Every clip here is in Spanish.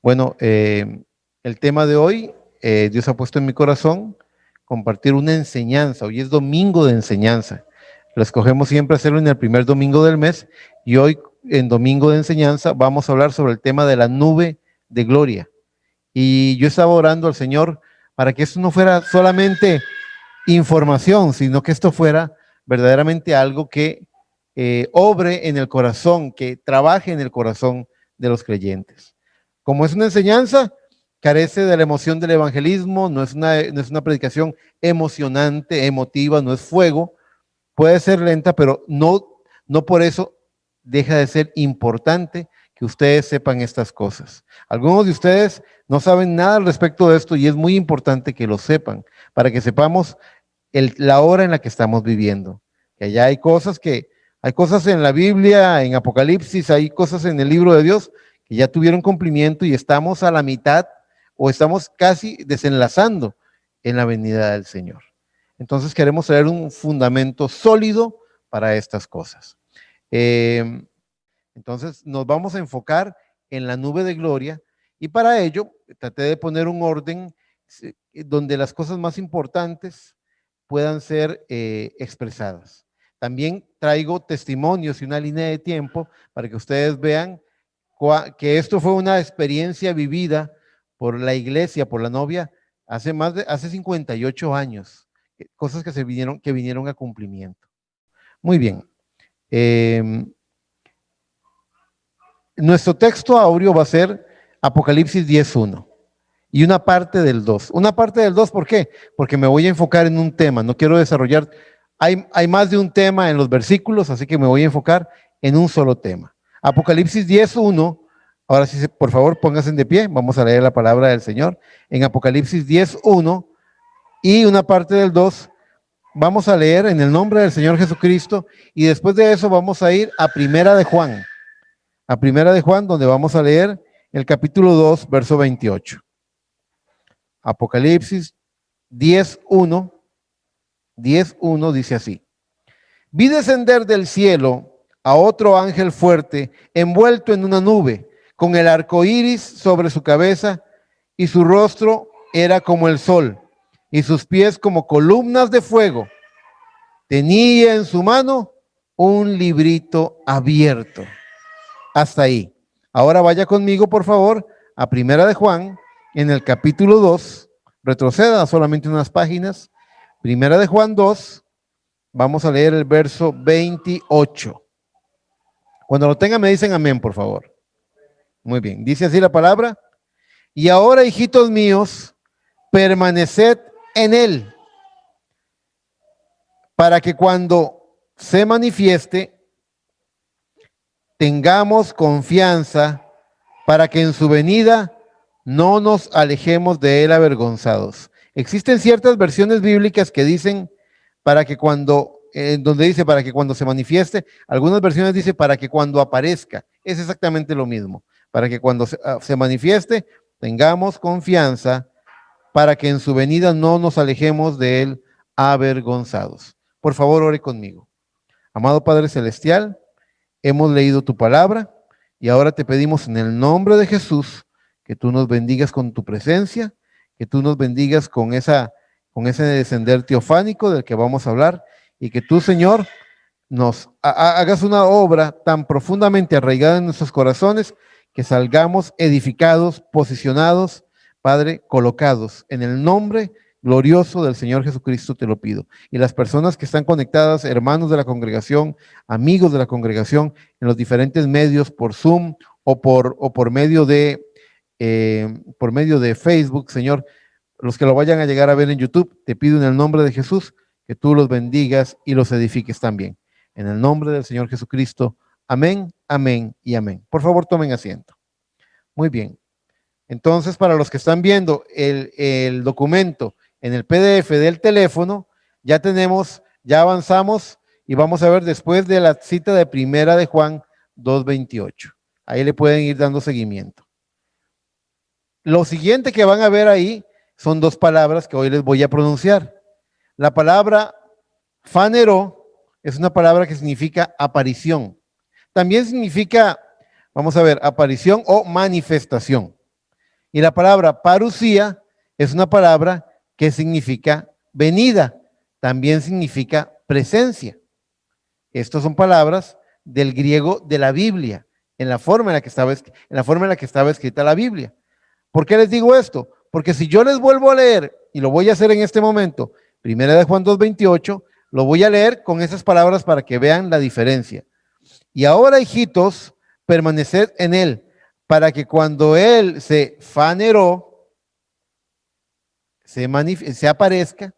Bueno, el tema de hoy, Dios ha puesto en mi corazón compartir una enseñanza. Hoy es domingo de enseñanza. Lo escogemos siempre hacerlo en el primer domingo del mes y hoy en domingo de enseñanza vamos a hablar sobre el tema de la nube de gloria. Y yo estaba orando al Señor para que esto no fuera solamente información, sino que esto fuera verdaderamente algo que obre en el corazón, que trabaje en el corazón de los creyentes. Como es una enseñanza, carece de la emoción del evangelismo, no es una predicación emocionante, emotiva, no es fuego, puede ser lenta, pero no por eso deja de ser importante que ustedes sepan estas cosas. Algunos de ustedes no saben nada al respecto de esto y es muy importante que lo sepan para que sepamos la hora en la que estamos viviendo. Que allá hay cosas en la Biblia, en Apocalipsis, hay cosas en el libro de Dios que ya tuvieron cumplimiento y estamos a la mitad o estamos casi desenlazando en la venida del Señor. Entonces queremos traer un fundamento sólido para estas cosas. Entonces nos vamos a enfocar en la nube de gloria y para ello traté de poner un orden donde las cosas más importantes puedan ser expresadas. También traigo testimonios y una línea de tiempo para que ustedes vean que esto fue una experiencia vivida por la iglesia, por la novia, hace 58 años, cosas que vinieron a cumplimiento. Muy bien. Nuestro texto áureo va a ser Apocalipsis 10:1 y una parte del 2. Una parte del 2, ¿por qué? Porque me voy a enfocar en un tema, no quiero desarrollar, hay más de un tema en los versículos, así que me voy a enfocar en un solo tema. Apocalipsis 10:1, ahora sí, por favor, pónganse de pie, vamos a leer la palabra del Señor. En Apocalipsis 10:1 y una parte del 2, vamos a leer en el nombre del Señor Jesucristo y después de eso vamos a ir a Primera de Juan. A Primera de Juan, donde vamos a leer el capítulo 2, verso 28. Apocalipsis 10:1 dice así: vi descender del cielo a otro ángel fuerte, envuelto en una nube, con el arco iris sobre su cabeza, y su rostro era como el sol, y sus pies como columnas de fuego. Tenía en su mano un librito abierto. Hasta ahí. Ahora vaya conmigo, por favor, a Primera de Juan, en el capítulo 2, retroceda solamente unas páginas. Primera de Juan 2, vamos a leer el verso 28. Cuando lo tengan me dicen amén, por favor. Muy bien, dice así la palabra: y ahora, hijitos míos, permaneced en él, para que cuando se manifieste, tengamos confianza, para que en su venida no nos alejemos de él avergonzados. Existen ciertas versiones bíblicas que dicen para que donde dice para que cuando se manifieste, algunas versiones dicen para que cuando aparezca. Es exactamente lo mismo. Para que cuando se manifieste, tengamos confianza, para que en su venida no nos alejemos de él avergonzados. Por favor, ore conmigo. Amado Padre Celestial, hemos leído tu palabra y ahora te pedimos en el nombre de Jesús que tú nos bendigas con tu presencia, que tú nos bendigas con ese descender teofánico del que vamos a hablar y que tú, Señor, nos hagas una obra tan profundamente arraigada en nuestros corazones que salgamos edificados, posicionados, Padre, colocados en el nombre glorioso del Señor Jesucristo te lo pido. Y las personas que están conectadas, hermanos de la congregación, amigos de la congregación, en los diferentes medios, por Zoom o por medio de Facebook, Señor, los que lo vayan a llegar a ver en YouTube, te pido en el nombre de Jesús que tú los bendigas y los edifiques también. En el nombre del Señor Jesucristo, amén, amén y amén. Por favor, tomen asiento. Muy bien. Entonces, para los que están viendo el documento en el PDF del teléfono, ya avanzamos y vamos a ver después de la cita de Primera de Juan 2:28. Ahí le pueden ir dando seguimiento. Lo siguiente que van a ver ahí son dos palabras que hoy les voy a pronunciar. La palabra fanero es una palabra que significa aparición. También significa, vamos a ver, aparición o manifestación. Y la palabra parusía es una palabra que significa venida, también significa presencia. Estas son palabras del griego de la Biblia, en la forma en la que estaba escrita la Biblia. ¿Por qué les digo esto? Porque si yo les vuelvo a leer, y lo voy a hacer en este momento, Primera de Juan 2:28, lo voy a leer con esas palabras para que vean la diferencia. Y ahora, hijitos, permaneced en él, para que cuando él se faneró, se aparezca,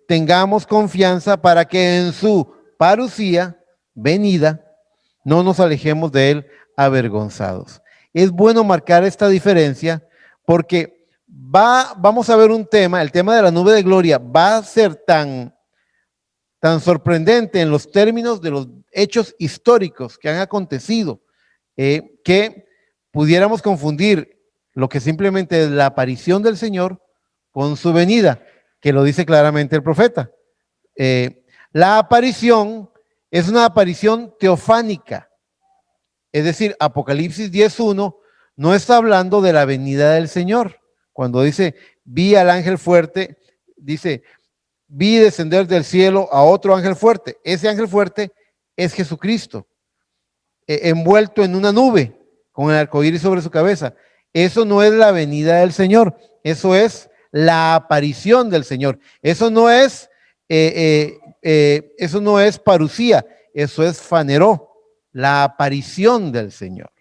tengamos confianza para que en su parucía, venida, no nos alejemos de él avergonzados. Es bueno marcar esta diferencia porque vamos a ver un tema, el tema de la nube de gloria va a ser tan sorprendente en los términos de los hechos históricos que han acontecido, que pudiéramos confundir lo que simplemente es la aparición del Señor con su venida, que lo dice claramente el profeta. La aparición es una aparición teofánica, es decir, Apocalipsis 10:1 no está hablando de la venida del Señor. Cuando dice, vi al ángel fuerte, dice, vi descender del cielo a otro ángel fuerte. Ese ángel fuerte es Jesucristo, envuelto en una nube, con el arcoíris sobre su cabeza. Eso no es la venida del Señor, eso es la aparición del Señor. Eso no es parusía, eso es faneró, la aparición del Señor.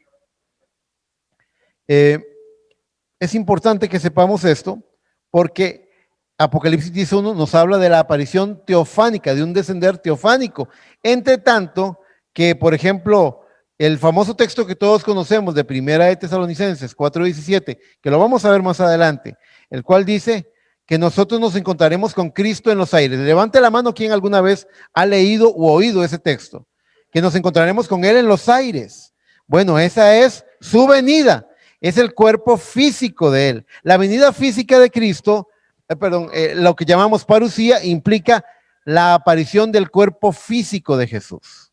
Es importante que sepamos esto porque Apocalipsis 10:1 nos habla de la aparición teofánica, de un descender teofánico. Entre tanto que, por ejemplo, el famoso texto que todos conocemos de Primera de Tesalonicenses 4:17, que lo vamos a ver más adelante, el cual dice que nosotros nos encontraremos con Cristo en los aires. Levante la mano quien alguna vez ha leído u oído ese texto, que nos encontraremos con Él en los aires. Bueno, esa es su venida, es el cuerpo físico de Él. La venida física de Cristo, lo que llamamos parusía, implica la aparición del cuerpo físico de Jesús.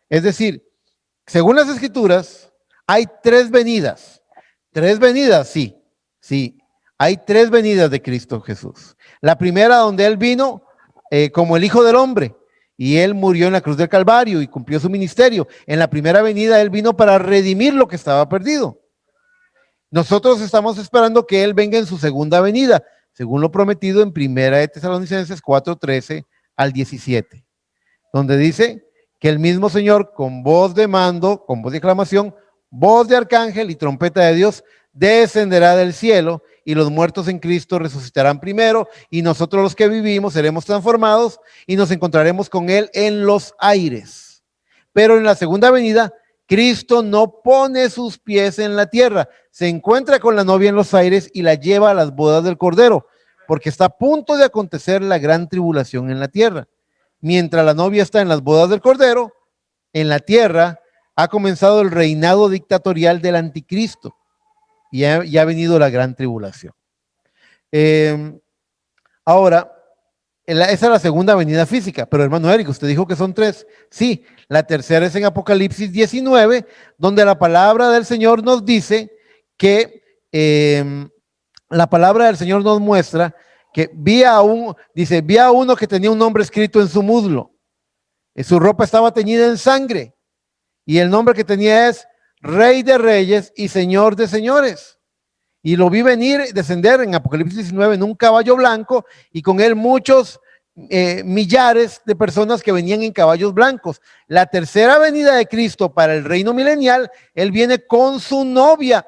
Es decir, según las Escrituras, hay tres venidas. Tres venidas, sí, sí. Hay tres venidas de Cristo Jesús. La primera donde Él vino como el Hijo del Hombre y Él murió en la cruz del Calvario y cumplió su ministerio. En la primera venida Él vino para redimir lo que estaba perdido. Nosotros estamos esperando que Él venga en su segunda venida, según lo prometido en Primera de Tesalonicenses 4:13 al 17, donde dice que el mismo Señor con voz de mando, con voz de aclamación, voz de arcángel y trompeta de Dios descenderá del cielo y los muertos en Cristo resucitarán primero y nosotros los que vivimos seremos transformados y nos encontraremos con Él en los aires. Pero en la segunda venida, Cristo no pone sus pies en la tierra, se encuentra con la novia en los aires y la lleva a las bodas del Cordero, porque está a punto de acontecer la gran tribulación en la tierra. Mientras la novia está en las bodas del Cordero, en la tierra ha comenzado el reinado dictatorial del anticristo y ha venido la gran tribulación. Ahora, esa es la segunda venida física, pero hermano Eric, usted dijo que son tres. Sí, la tercera es en Apocalipsis 19, donde la palabra del Señor nos dice que la palabra del Señor nos muestra que vi a uno que tenía un nombre escrito en su muslo. Su ropa estaba teñida en sangre y el nombre que tenía es Rey de Reyes y Señor de Señores. Y lo vi descender en Apocalipsis 19 en un caballo blanco y con él muchos millares de personas que venían en caballos blancos. La tercera venida de Cristo para el reino milenial, Él viene con su novia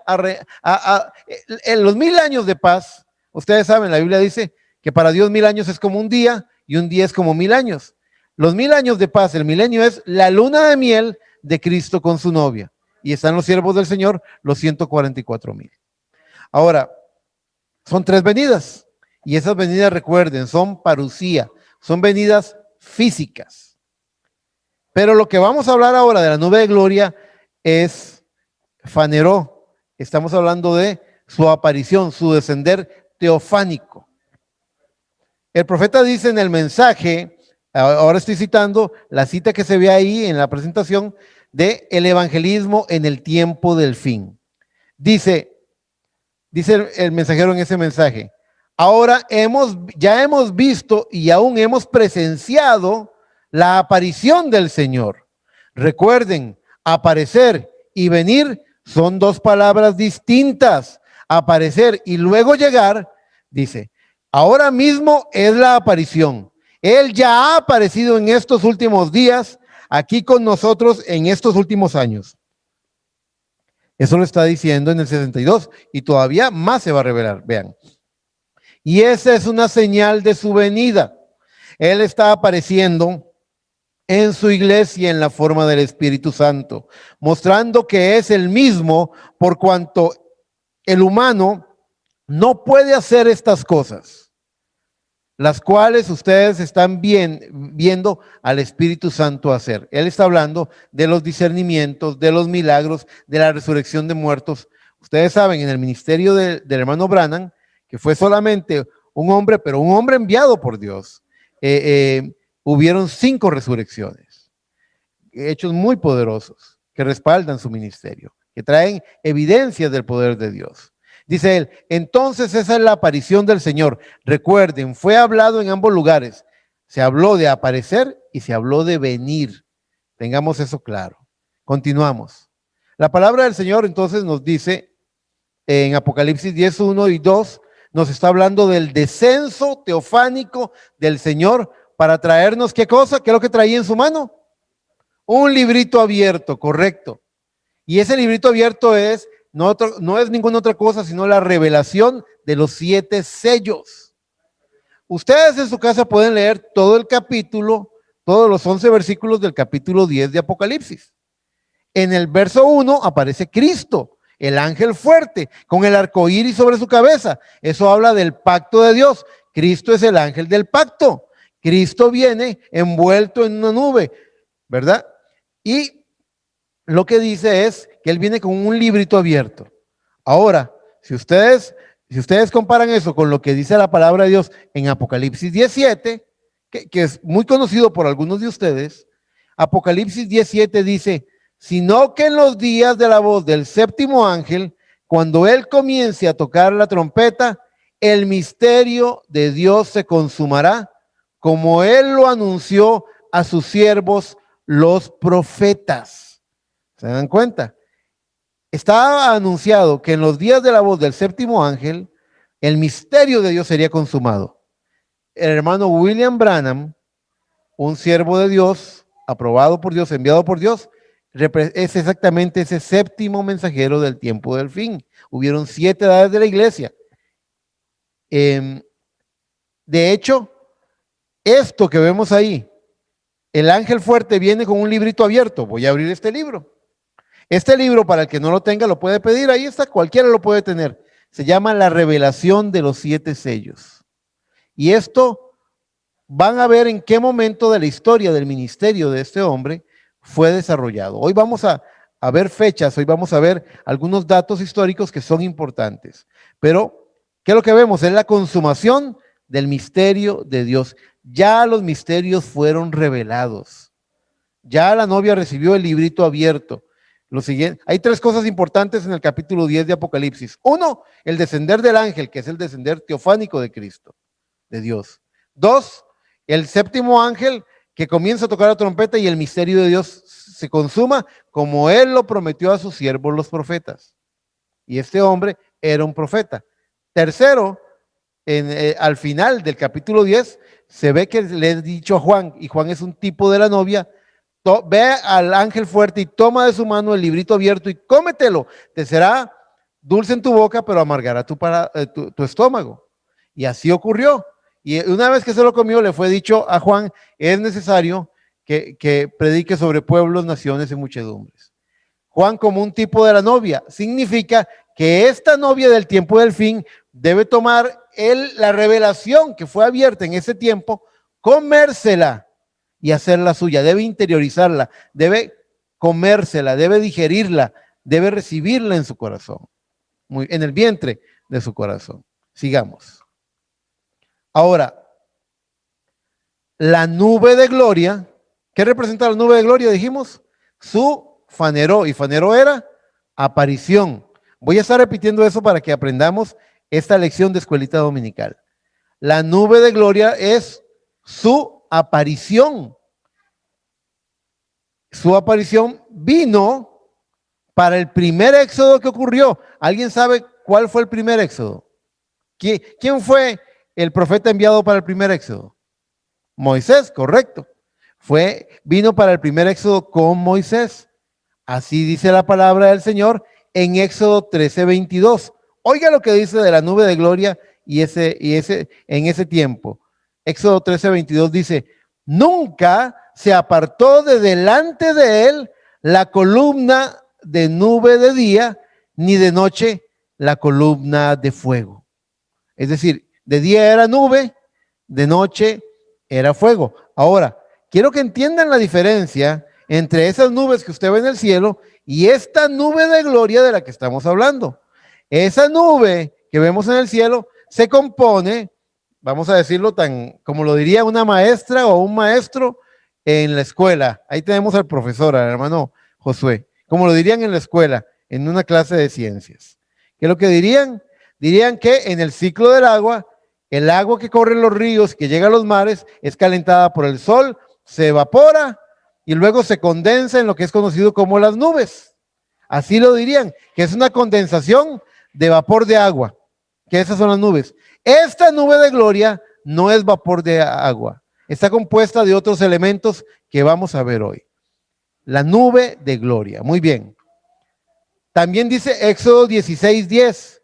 en los 1000 años de paz. Ustedes saben, la Biblia dice que para Dios 1000 años es como un día y un día es como 1000 años. Los 1000 años de paz, el milenio es la luna de miel de Cristo con su novia. Y están los siervos del Señor, los 144,000. Ahora, son tres venidas. Y esas venidas, recuerden, son parusía, son venidas físicas. Pero lo que vamos a hablar ahora de la nube de gloria es faneró. Estamos hablando de su aparición, su descender teofánico. El profeta dice en el mensaje, ahora estoy citando la cita que se ve ahí en la presentación de el evangelismo en el tiempo del fin. Dice, dice el mensajero en ese mensaje, ahora ya hemos visto y aún hemos presenciado la aparición del Señor. Recuerden, aparecer y venir son dos palabras distintas. Aparecer y luego llegar, dice, ahora mismo es la aparición. Él ya ha aparecido en estos últimos días, aquí con nosotros en estos últimos años. Eso lo está diciendo en el 62 y todavía más se va a revelar. Vean. Y esa es una señal de su venida. Él está apareciendo en su iglesia en la forma del Espíritu Santo, mostrando que es el mismo por cuanto el humano no puede hacer estas cosas, las cuales ustedes están viendo al Espíritu Santo hacer. Él está hablando de los discernimientos, de los milagros, de la resurrección de muertos. Ustedes saben, en el ministerio del hermano Branham, que fue solamente un hombre, pero un hombre enviado por Dios, hubieron 5 resurrecciones, hechos muy poderosos que respaldan su ministerio, que traen evidencias del poder de Dios. Dice él, entonces esa es la aparición del Señor. Recuerden, fue hablado en ambos lugares. Se habló de aparecer y se habló de venir. Tengamos eso claro. Continuamos. La palabra del Señor entonces nos dice en Apocalipsis 10, 1 y 2, nos está hablando del descenso teofánico del Señor para traernos, ¿qué cosa? ¿Qué es lo que traía en su mano? Un librito abierto, correcto. Y ese librito abierto es no es ninguna otra cosa sino la revelación de los 7 sellos. Ustedes en su casa pueden leer todo el capítulo, todos los 11 versículos del capítulo 10 de Apocalipsis. En el verso 1 aparece Cristo, el ángel fuerte, con el arco iris sobre su cabeza. Eso habla del pacto de Dios. Cristo es el ángel del pacto. Cristo viene envuelto en una nube, ¿verdad? Y lo que dice es que él viene con un librito abierto. Ahora, si ustedes comparan eso con lo que dice la palabra de Dios en Apocalipsis 17, que es muy conocido por algunos de ustedes, Apocalipsis 17 dice, sino que en los días de la voz del séptimo ángel, cuando él comience a tocar la trompeta, el misterio de Dios se consumará, como él lo anunció a sus siervos, los profetas. ¿Se dan cuenta? Estaba anunciado que en los días de la voz del séptimo ángel, el misterio de Dios sería consumado. El hermano William Branham, un siervo de Dios, aprobado por Dios, enviado por Dios, es exactamente ese séptimo mensajero del tiempo del fin. Hubieron 7 edades de la iglesia. De hecho, esto que vemos ahí, el ángel fuerte viene con un librito abierto. Voy a abrir este libro. Este libro, para el que no lo tenga, lo puede pedir. Ahí está, cualquiera lo puede tener. Se llama La Revelación de los 7 sellos. Y esto van a ver en qué momento de la historia del ministerio de este hombre fue desarrollado. Hoy vamos a ver fechas, hoy vamos a ver algunos datos históricos que son importantes. Pero, ¿qué es lo que vemos? Es la consumación del misterio de Dios. Ya los misterios fueron revelados. Ya la novia recibió el librito abierto. Lo siguiente, hay 3 cosas importantes en el capítulo 10 de Apocalipsis. 1, el descender del ángel, que es el descender teofánico de Cristo, de Dios. 2, el séptimo ángel que comienza a tocar la trompeta y el misterio de Dios se consuma como él lo prometió a sus siervos los profetas. Y este hombre era un profeta. Tercero, al final del capítulo 10, se ve que le he dicho a Juan, y Juan es un tipo de la novia, ve al ángel fuerte y toma de su mano el librito abierto y cómetelo. Te será dulce en tu boca, pero amargará tu estómago. Y así ocurrió. Y una vez que se lo comió, le fue dicho a Juan, es necesario que predique sobre pueblos, naciones y muchedumbres. Juan, como un tipo de la novia, significa que esta novia del tiempo del fin debe tomar la revelación que fue abierta en ese tiempo, comérsela y hacerla suya, debe interiorizarla, debe comérsela, debe digerirla, debe recibirla en su corazón, en el vientre de su corazón. Sigamos. Ahora, la nube de gloria, ¿qué representa la nube de gloria? Dijimos, su fanero, y fanero era aparición. Voy a estar repitiendo eso para que aprendamos esta lección de escuelita dominical. La nube de gloria es su aparición. Su aparición vino para el primer éxodo que ocurrió. ¿Alguien sabe cuál fue el primer éxodo? ¿Quién fue el profeta enviado para el primer éxodo? Moisés, correcto. Vino para el primer éxodo con Moisés. Así dice la palabra del Señor en Éxodo 13:22. Oiga lo que dice de la nube de gloria en ese tiempo. Éxodo 13:22 dice: nunca se apartó de delante de él la columna de nube de día, ni de noche la columna de fuego. Es decir, de día era nube, de noche era fuego. Ahora, quiero que entiendan la diferencia entre esas nubes que usted ve en el cielo y esta nube de gloria de la que estamos hablando. Esa nube que vemos en el cielo se compone, vamos a decirlo tan como lo diría una maestra o un maestro en la escuela. Ahí tenemos al profesor, al hermano Josué, como lo dirían en la escuela, en una clase de ciencias. ¿Qué es lo que dirían? Dirían que en el ciclo del agua, el agua que corre en los ríos, que llega a los mares, es calentada por el sol, se evapora y luego se condensa en lo que es conocido como las nubes. Así lo dirían, que es una condensación de vapor de agua, que esas son las nubes. Esta nube de gloria no es vapor de agua, está compuesta de otros elementos que vamos a ver hoy. La nube de gloria, muy bien. También dice Éxodo 16:10,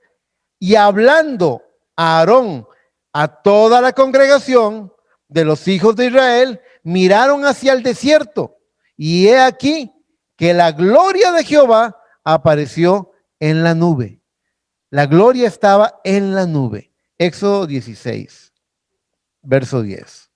y hablando a Aarón, a toda la congregación de los hijos de Israel, miraron hacia el desierto, y he aquí que la gloria de Jehová apareció en la nube. La gloria estaba en la nube. Éxodo 16, verso 10.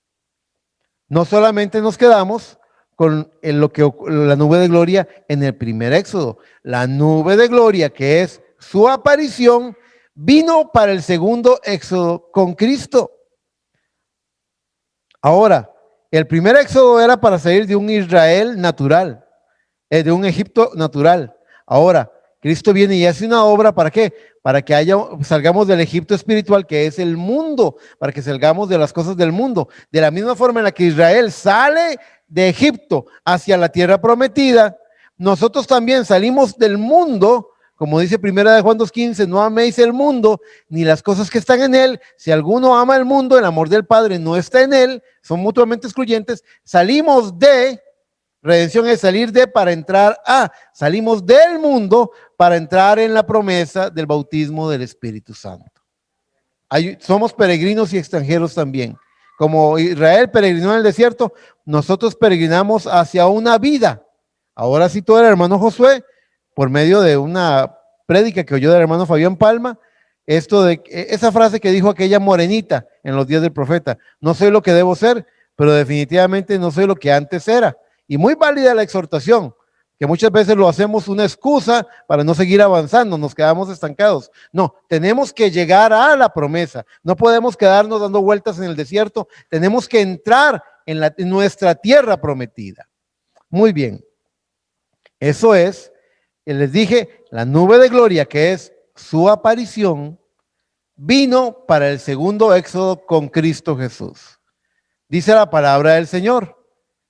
No solamente nos quedamos con la nube de gloria en el primer éxodo. La nube de gloria, que es su aparición, vino para el segundo éxodo con Cristo. Ahora, el primer éxodo era para salir de un Israel natural, de un Egipto natural. Ahora, Cristo viene y hace una obra, ¿para qué? Para que salgamos del Egipto espiritual, que es el mundo, para que salgamos de las cosas del mundo. De la misma forma en la que Israel sale de Egipto hacia la tierra prometida, nosotros también salimos del mundo, como dice primera de Juan 2:15, no améis el mundo, ni las cosas que están en él. Si alguno ama el mundo, el amor del Padre no está en él, son mutuamente excluyentes. Salimos de, redención es salir de para entrar a, salimos del mundo para entrar en la promesa del bautismo del Espíritu Santo. Somos peregrinos y extranjeros también. Como Israel peregrinó en el desierto, nosotros peregrinamos hacia una vida. Ahora citó el hermano Josué, por medio de una prédica que oyó del hermano Fabián Palma, esa frase que dijo aquella morenita en los días del profeta: no soy lo que debo ser, pero definitivamente no soy lo que antes era. Y muy válida la exhortación, que muchas veces lo hacemos una excusa para no seguir avanzando, nos quedamos estancados. No, tenemos que llegar a la promesa, no podemos quedarnos dando vueltas en el desierto, tenemos que entrar en nuestra tierra prometida. Muy bien, eso es, les dije, la nube de gloria, que es su aparición, vino para el segundo éxodo con Cristo Jesús. Dice la palabra del Señor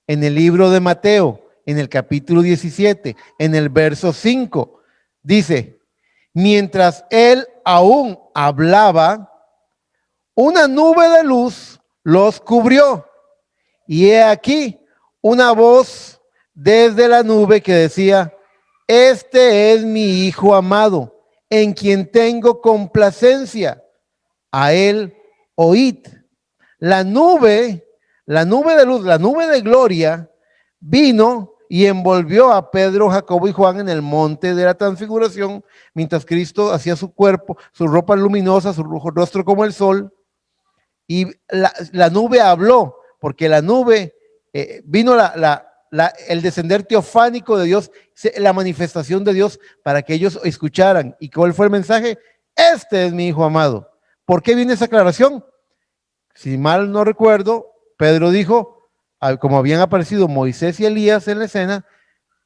en el libro de Mateo, en el capítulo 17, en el verso 5, dice: mientras él aún hablaba, una nube de luz los cubrió, y he aquí una voz desde la nube que decía: este es mi Hijo amado, en quien tengo complacencia, a él oíd. La nube de luz, la nube de gloria, vino y envolvió a Pedro, Jacobo y Juan en el monte de la transfiguración, mientras Cristo hacía su cuerpo, su ropa luminosa, su rostro como el sol. Y la nube habló, porque la nube vino el descender teofánico de Dios, la manifestación de Dios, para que ellos escucharan. ¿Y cuál fue el mensaje? Este es mi Hijo amado. ¿Por qué viene esa aclaración? Si mal no recuerdo, Pedro dijo, como habían aparecido Moisés y Elías en la escena,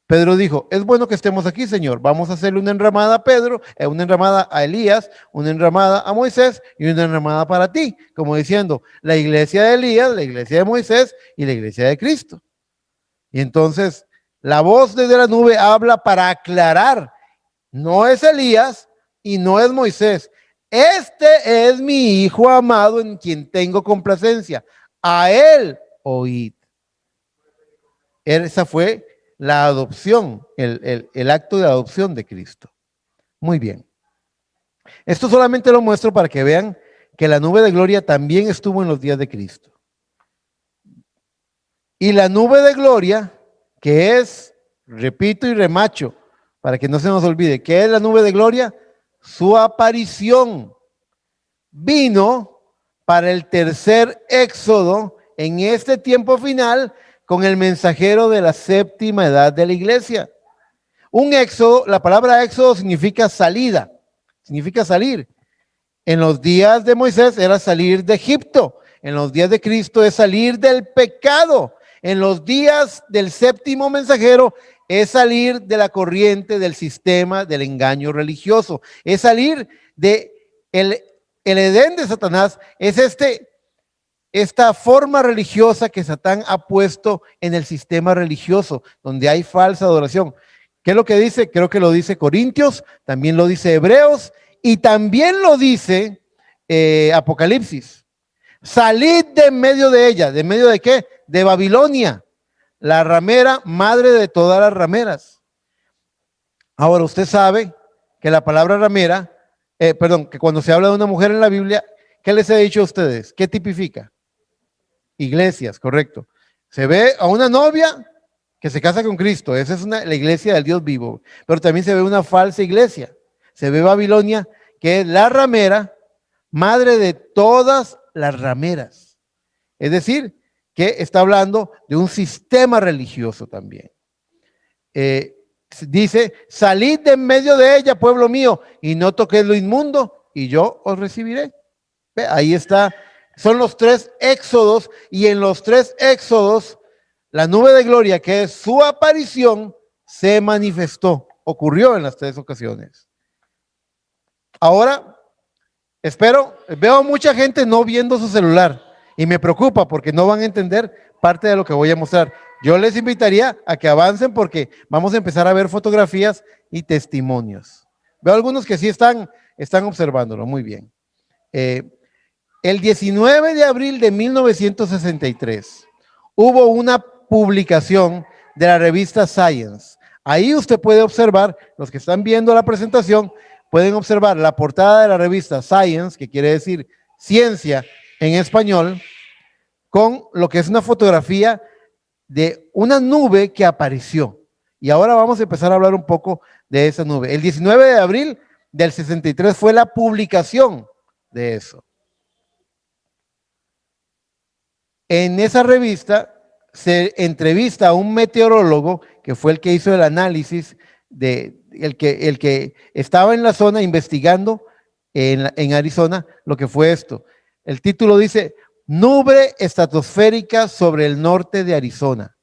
Pedro dijo, es bueno que estemos aquí, Señor. Vamos a hacerle una enramada a Pedro, una enramada a Elías, una enramada a Moisés y una enramada para ti. Como diciendo, la iglesia de Elías, la iglesia de Moisés y la iglesia de Cristo. Y entonces, la voz desde la nube habla para aclarar. No es Elías y no es Moisés. Este es mi Hijo amado en quien tengo complacencia. A él oíd. Esa fue la adopción, el acto de adopción de Cristo. Muy bien. Esto solamente lo muestro para que vean que la nube de gloria también estuvo en los días de Cristo. Y la nube de gloria, que es, repito y remacho, para que no se nos olvide, ¿qué es la nube de gloria? Su aparición vino para el tercer éxodo en este tiempo final con el mensajero de la séptima edad de la iglesia. Un éxodo, la palabra éxodo significa salida, significa salir. En los días de Moisés era salir de Egipto, en los días de Cristo es salir del pecado, en los días del séptimo mensajero es salir de la corriente del sistema del engaño religioso, es salir de el Edén de Satanás, es esta forma religiosa que Satán ha puesto en el sistema religioso, donde hay falsa adoración. ¿Qué es lo que dice? Creo que lo dice Corintios, también lo dice Hebreos y también lo dice Apocalipsis. Salid de en medio de ella. ¿De en medio de qué? De Babilonia, la ramera, madre de todas las rameras. Ahora, usted sabe que la palabra ramera, que cuando se habla de una mujer en la Biblia, ¿qué les he dicho a ustedes? ¿Qué tipifica? Iglesias, correcto. Se ve a una novia que se casa con Cristo. Esa es la iglesia del Dios vivo. Pero también se ve una falsa iglesia. Se ve Babilonia, que es la ramera, madre de todas las rameras. Es decir, que está hablando de un sistema religioso también. Dice, salid de en medio de ella, pueblo mío, y no toquéis lo inmundo, y yo os recibiré. ¿Ve? Ahí está. Son los tres éxodos, y en los tres éxodos, la nube de gloria, que es su aparición, se manifestó. Ocurrió en las tres ocasiones. Ahora, veo mucha gente no viendo su celular y me preocupa porque no van a entender parte de lo que voy a mostrar. Yo les invitaría a que avancen porque vamos a empezar a ver fotografías y testimonios. Veo algunos que sí están observándolo muy bien. El 19 de abril de 1963 hubo una publicación de la revista Science. Ahí usted puede observar, los que están viendo la presentación, pueden observar la portada de la revista Science, que quiere decir ciencia en español, con lo que es una fotografía de una nube que apareció. Y ahora vamos a empezar a hablar un poco de esa nube. El 19 de abril del 63 fue la publicación de eso. En esa revista se entrevista a un meteorólogo que fue el que hizo el análisis el que estaba en la zona investigando en Arizona lo que fue esto. El título dice, nube estratosférica sobre el norte de Arizona.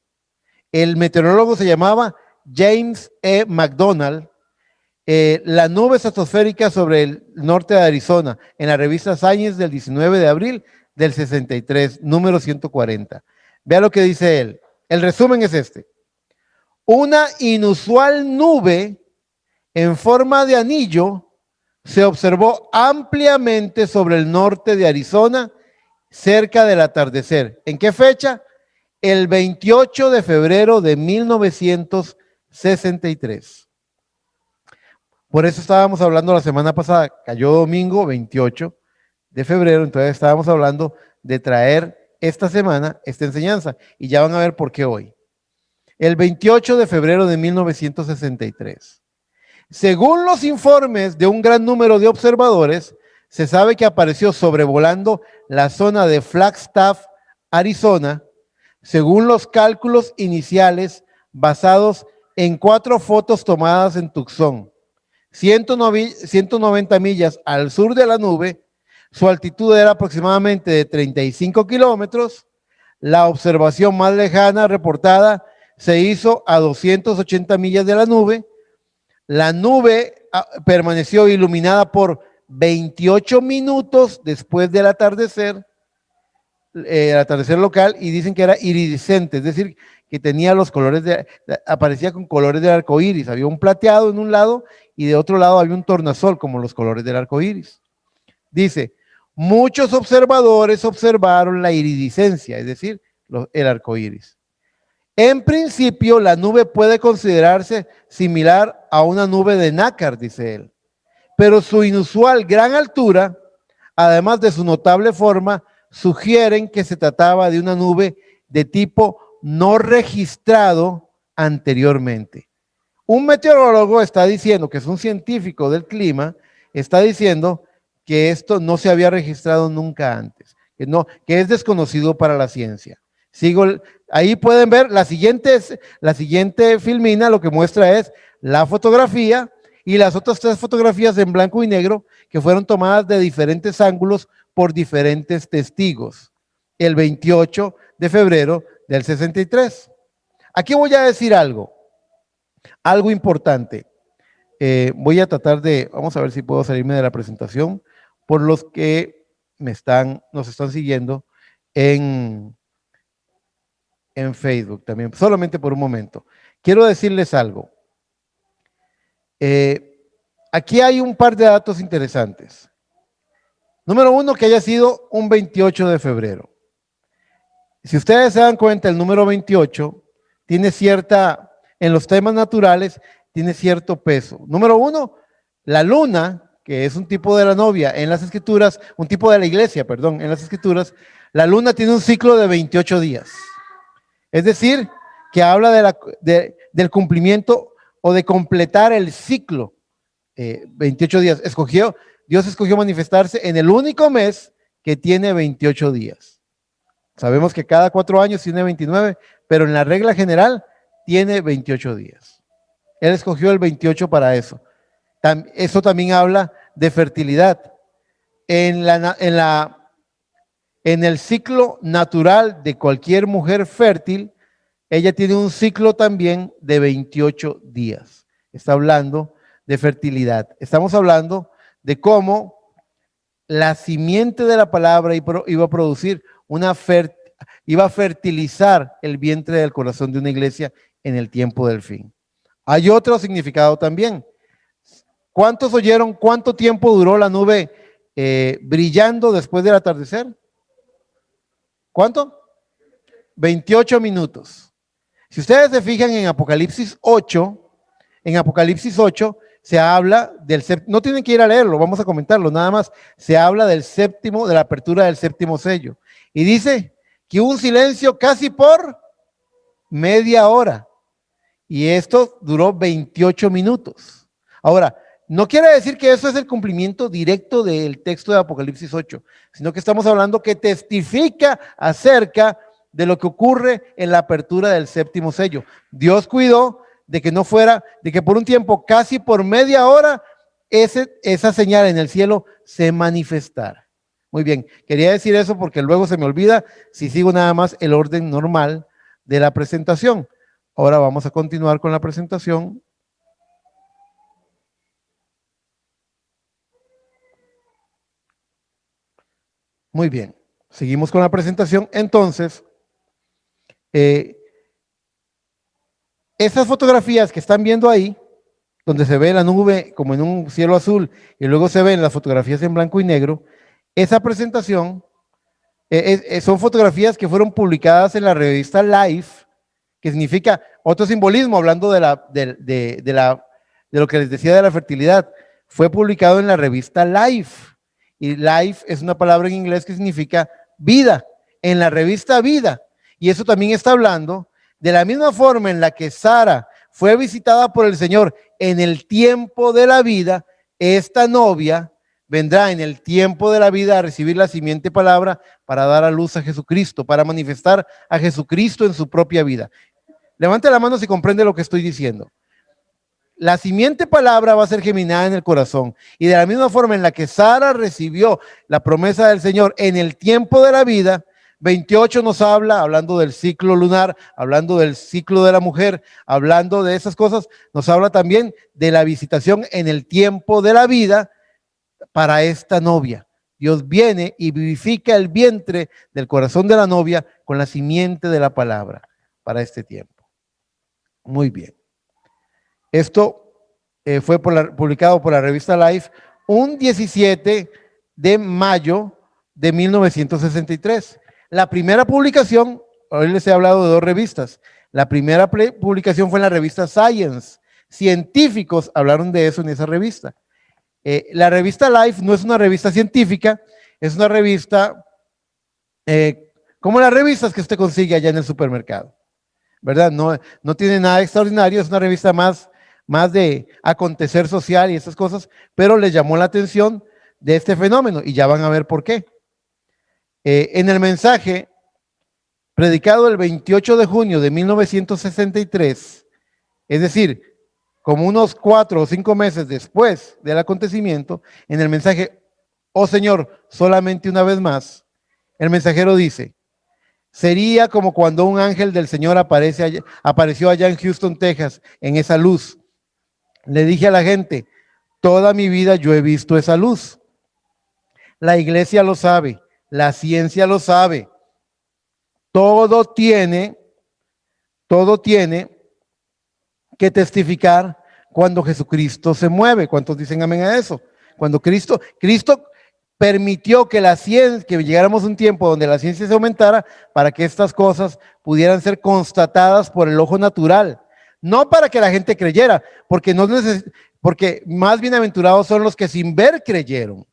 El meteorólogo se llamaba James E. McDonald. La nube estratosférica sobre el norte de Arizona, en la revista Science del 19 de abril del 63, número 140. Vea lo que dice él. El resumen es este. Una inusual nube en forma de anillo se observó ampliamente sobre el norte de Arizona cerca del atardecer. ¿En qué fecha? El 28 de febrero de 1963. Por eso estábamos hablando la semana pasada, cayó domingo 28 de febrero, entonces estábamos hablando de traer esta semana esta enseñanza y ya van a ver por qué hoy. El 28 de febrero de 1963. Según los informes de un gran número de observadores, se sabe que apareció sobrevolando la zona de Flagstaff, Arizona, según los cálculos iniciales basados en 4 fotos tomadas en Tucson, 190 millas al sur de la nube. Su altitud era aproximadamente de 35 kilómetros. La observación más lejana reportada se hizo a 280 millas de la nube. La nube permaneció iluminada por 28 minutos después del atardecer, el atardecer local, y dicen que era iridiscente, es decir, que tenía los colores aparecía con colores del arco iris. Había un plateado en un lado y de otro lado había un tornasol, como los colores del arco iris. Dice, muchos observadores observaron la iridiscencia, es decir, el arco iris. En principio, la nube puede considerarse similar a una nube de nácar, dice él, pero su inusual gran altura, además de su notable forma, sugieren que se trataba de una nube de tipo no registrado anteriormente. Un meteorólogo está diciendo, que es un científico del clima, está diciendo que esto no se había registrado nunca antes, que es desconocido para la ciencia. Ahí pueden ver la siguiente filmina, lo que muestra es la fotografía y las otras 3 fotografías en blanco y negro que fueron tomadas de diferentes ángulos por diferentes testigos el 28 de febrero del 63. Aquí voy a decir algo importante. Voy a tratar vamos a ver si puedo salirme de la presentación, por los que nos están siguiendo en Facebook también, solamente por un momento. Quiero decirles algo. Aquí hay un par de datos interesantes. Número 1, que haya sido un 28 de febrero. Si ustedes se dan cuenta, el número 28 tiene en los temas naturales, tiene cierto peso. Número 1, la luna, que es un tipo de la novia en las escrituras, un tipo de la iglesia, perdón, en las escrituras, la luna tiene un ciclo de 28 días. Es decir, que habla del cumplimiento o de completar el ciclo. 28 días. Dios escogió manifestarse en el único mes que tiene 28 días. Sabemos que cada 4 años tiene 29, pero en la regla general tiene 28 días. Él escogió el 28 para eso. Eso también habla de fertilidad. En el ciclo natural de cualquier mujer fértil, ella tiene un ciclo también de 28 días. Está hablando de fertilidad. Estamos hablando de cómo la simiente de la palabra iba a producir iba a fertilizar el vientre del corazón de una iglesia en el tiempo del fin. Hay otro significado también. ¿Cuántos oyeron cuánto tiempo duró la nube brillando después del atardecer? ¿Cuánto? 28 minutos. Si ustedes se fijan en Apocalipsis 8, se habla no tienen que ir a leerlo, vamos a comentarlo, nada más, se habla de la apertura del 7º sello. Y dice que hubo un silencio casi por media hora. Y esto duró 28 minutos. Ahora, no quiere decir que eso es el cumplimiento directo del texto de Apocalipsis 8, sino que estamos hablando que testifica acerca de lo que ocurre en la apertura del 7º sello. Dios cuidó de que por un tiempo, casi por media hora, esa señal en el cielo se manifestara. Muy bien, quería decir eso porque luego se me olvida si sigo nada más el orden normal de la presentación. Ahora vamos a continuar con la presentación. Muy bien, seguimos con la presentación. Entonces, esas fotografías que están viendo ahí, donde se ve la nube como en un cielo azul y luego se ven las fotografías en blanco y negro, esa presentación son fotografías que fueron publicadas en la revista Life, que significa otro simbolismo, hablando de lo que les decía de la fertilidad. Fue publicado en la revista Life, y Life es una palabra en inglés que significa vida, en la revista Vida. Y eso también está hablando de la misma forma en la que Sara fue visitada por el Señor en el tiempo de la vida. Esta novia vendrá en el tiempo de la vida a recibir la simiente palabra para dar a luz a Jesucristo, para manifestar a Jesucristo en su propia vida. Levante la mano si comprende lo que estoy diciendo. La simiente palabra va a ser geminada en el corazón, y de la misma forma en la que Sara recibió la promesa del Señor en el tiempo de la vida, 28 nos habla, hablando del ciclo lunar, hablando del ciclo de la mujer, hablando de esas cosas, nos habla también de la visitación en el tiempo de la vida para esta novia. Dios viene y vivifica el vientre del corazón de la novia con la simiente de la palabra para este tiempo. Muy bien. Esto fue publicado por la revista Life un 17 de mayo de 1963. La primera publicación, hoy les he hablado de dos revistas. La primera publicación fue en la revista Science. Científicos hablaron de eso en esa revista. La revista Life no es una revista científica, es una revista como las revistas que usted consigue allá en el supermercado, ¿verdad? No tiene nada extraordinario, es una revista más de acontecer social y esas cosas, pero les llamó la atención de este fenómeno y ya van a ver por qué. En el mensaje predicado el 28 de junio de 1963, es decir, como unos 4 o 5 meses después del acontecimiento, en el mensaje, oh Señor, solamente una vez más, el mensajero dice, sería como cuando un ángel del Señor apareció allá en Houston, Texas, en esa luz. Le dije a la gente, toda mi vida yo he visto esa luz. La iglesia lo sabe, la ciencia lo sabe. Todo tiene que testificar cuando Jesucristo se mueve. ¿Cuántos dicen amén a eso? Cuando Cristo permitió que la ciencia, que llegáramos a un tiempo donde la ciencia se aumentara para que estas cosas pudieran ser constatadas por el ojo natural. No para que la gente creyera, porque más bienaventurados son los que sin ver creyeron.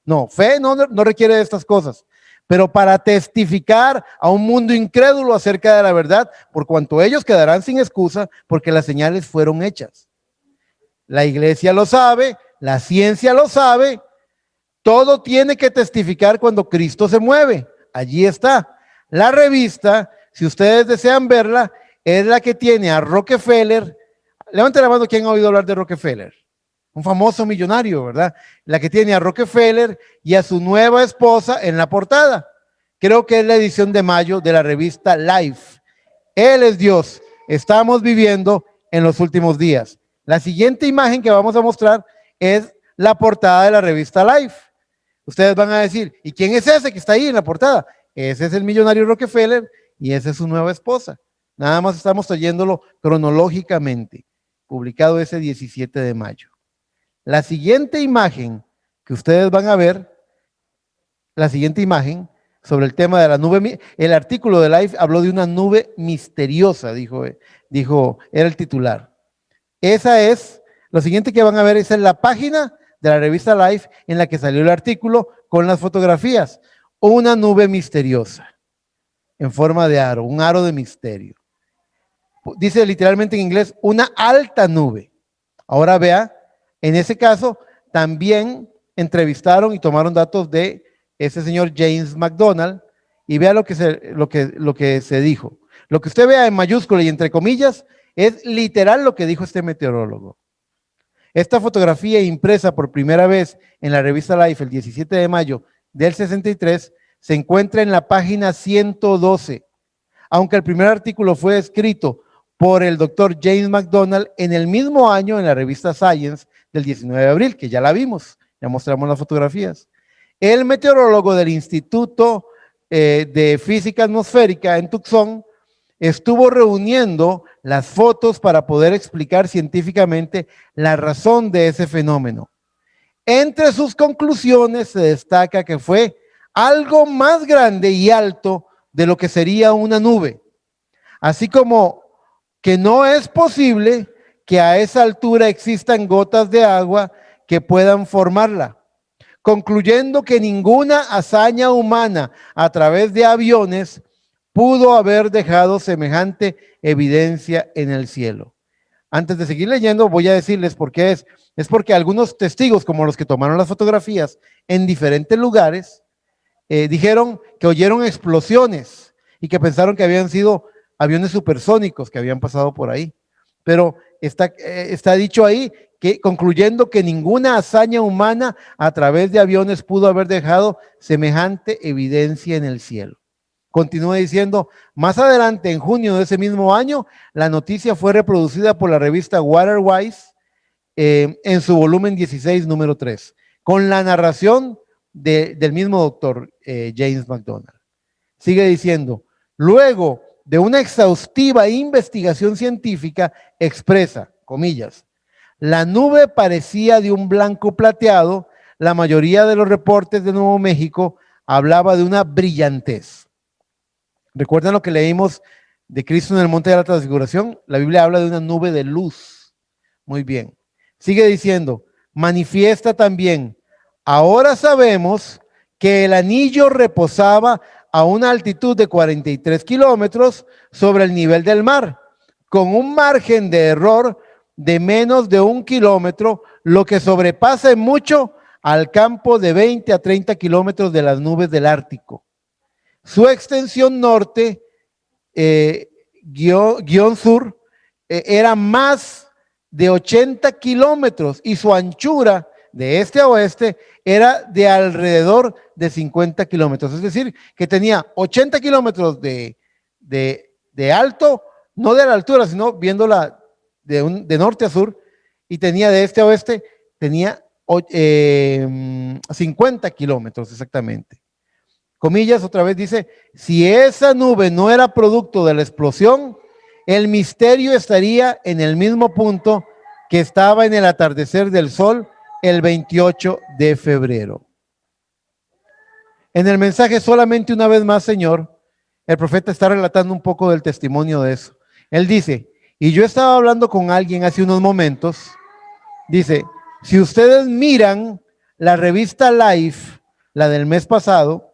No, fe no requiere de estas cosas, pero para testificar a un mundo incrédulo acerca de la verdad, por cuanto ellos quedarán sin excusa, porque las señales fueron hechas. La iglesia lo sabe, la ciencia lo sabe, todo tiene que testificar cuando Cristo se mueve. Allí está. La revista, si ustedes desean verla, es la que tiene a Rockefeller. Levanten la mano, ¿quién ha oído hablar de Rockefeller? Un famoso millonario, ¿verdad? La que tiene a Rockefeller y a su nueva esposa en la portada. Creo que es la edición de mayo de la revista Life. Él es Dios. Estamos viviendo en los últimos días. La siguiente imagen que vamos a mostrar es la portada de la revista Life. Ustedes van a decir, ¿y quién es ese que está ahí en la portada? Ese es el millonario Rockefeller y esa es su nueva esposa. Nada más estamos trayéndolo cronológicamente, publicado ese 17 de mayo. La siguiente imagen que ustedes van a ver, la siguiente imagen sobre el tema de la nube, el artículo de Life habló de una nube misteriosa, dijo, era el titular. Esa es, lo siguiente que van a ver es en la página de la revista Life en la que salió el artículo con las fotografías. Una nube misteriosa en forma de aro, un aro de misterio. Dice literalmente en inglés, una alta nube. Ahora vea, en ese caso también entrevistaron y tomaron datos de ese señor James McDonald y vea lo que se dijo. Lo que usted vea en mayúscula y entre comillas es literal lo que dijo este meteorólogo. Esta fotografía impresa por primera vez en la revista Life el 17 de mayo del 63 se encuentra en la página 112, aunque el primer artículo fue escrito por el doctor James McDonald en el mismo año en la revista Science del 19 de abril, que ya la vimos, ya mostramos las fotografías. El meteorólogo del Instituto de Física Atmosférica en Tucson estuvo reuniendo las fotos para poder explicar científicamente la razón de ese fenómeno. Entre sus conclusiones se destaca que fue algo más grande y alto de lo que sería una nube, así como que no es posible que a esa altura existan gotas de agua que puedan formarla, concluyendo que ninguna hazaña humana a través de aviones pudo haber dejado semejante evidencia en el cielo. Antes de seguir leyendo, voy a decirles por qué es. Es porque algunos testigos, como los que tomaron las fotografías en diferentes lugares, dijeron que oyeron explosiones y que pensaron que habían sido aviones supersónicos que habían pasado por ahí. Pero está dicho ahí que concluyendo que ninguna hazaña humana a través de aviones pudo haber dejado semejante evidencia en el cielo. Continúa diciendo, más adelante, en junio de ese mismo año, la noticia fue reproducida por la revista Waterwise en su volumen 16, número 3, con la narración del mismo doctor James McDonald. Sigue diciendo, luego de una exhaustiva investigación científica expresa, comillas, la nube parecía de un blanco plateado. La mayoría de los reportes de Nuevo México hablaba de una brillantez. ¿Recuerdan lo que leímos de Cristo en el Monte de la Transfiguración? La Biblia habla de una nube de luz. Muy bien. Sigue diciendo, manifiesta también, ahora sabemos que el anillo reposaba a una altitud de 43 kilómetros sobre el nivel del mar, con un margen de error de menos de 1 kilómetro, lo que sobrepasa en mucho al campo de 20 a 30 kilómetros de las nubes del Ártico. Su extensión norte, guión sur, era más de 80 kilómetros y su anchura de este a oeste era de alrededor de 50 kilómetros. Es decir, que tenía 80 kilómetros de alto, no de la altura, sino viéndola de norte a sur, y tenía de este a oeste, tenía 50 kilómetros exactamente. Comillas, otra vez dice, si esa nube no era producto de la explosión, el misterio estaría en el mismo punto que estaba en el atardecer del sol el 28 de febrero. En el mensaje Solamente una vez más, Señor, el profeta está relatando un poco del testimonio de eso. Él dice, y yo estaba hablando con alguien hace unos momentos, dice, si ustedes miran la revista Life, la del mes pasado,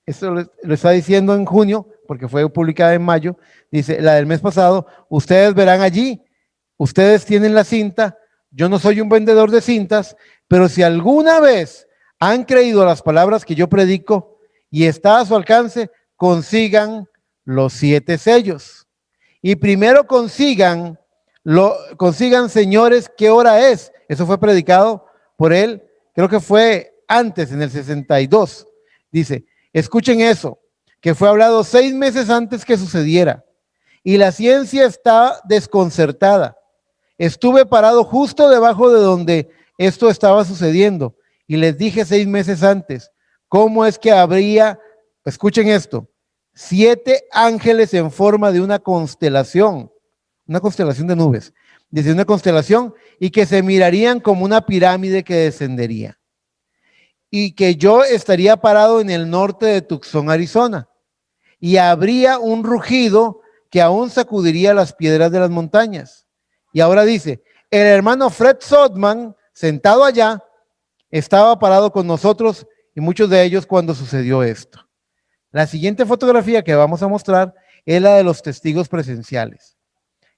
esto lo está diciendo en junio, porque fue publicada en mayo, dice, la del mes pasado, ustedes verán allí, ustedes tienen la cinta, yo no soy un vendedor de cintas, pero si alguna vez han creído las palabras que yo predico y está a su alcance, consigan los 7 sellos. Y primero consigan, señores, ¿qué hora es? Eso fue predicado por él, creo que fue antes, en el 62. Dice, escuchen eso, que fue hablado 6 meses antes que sucediera. Y la ciencia está desconcertada. Estuve parado justo debajo de donde esto estaba sucediendo. Y les dije 6 meses antes, ¿cómo es que habría, escuchen esto, 7 ángeles en forma de una constelación de nubes, desde una constelación, y que se mirarían como una pirámide que descendería? Y que yo estaría parado en el norte de Tucson, Arizona, y habría un rugido que aún sacudiría las piedras de las montañas. Y ahora dice, el hermano Fred Sodman, sentado allá, estaba parado con nosotros y muchos de ellos cuando sucedió esto. La siguiente fotografía que vamos a mostrar es la de los testigos presenciales.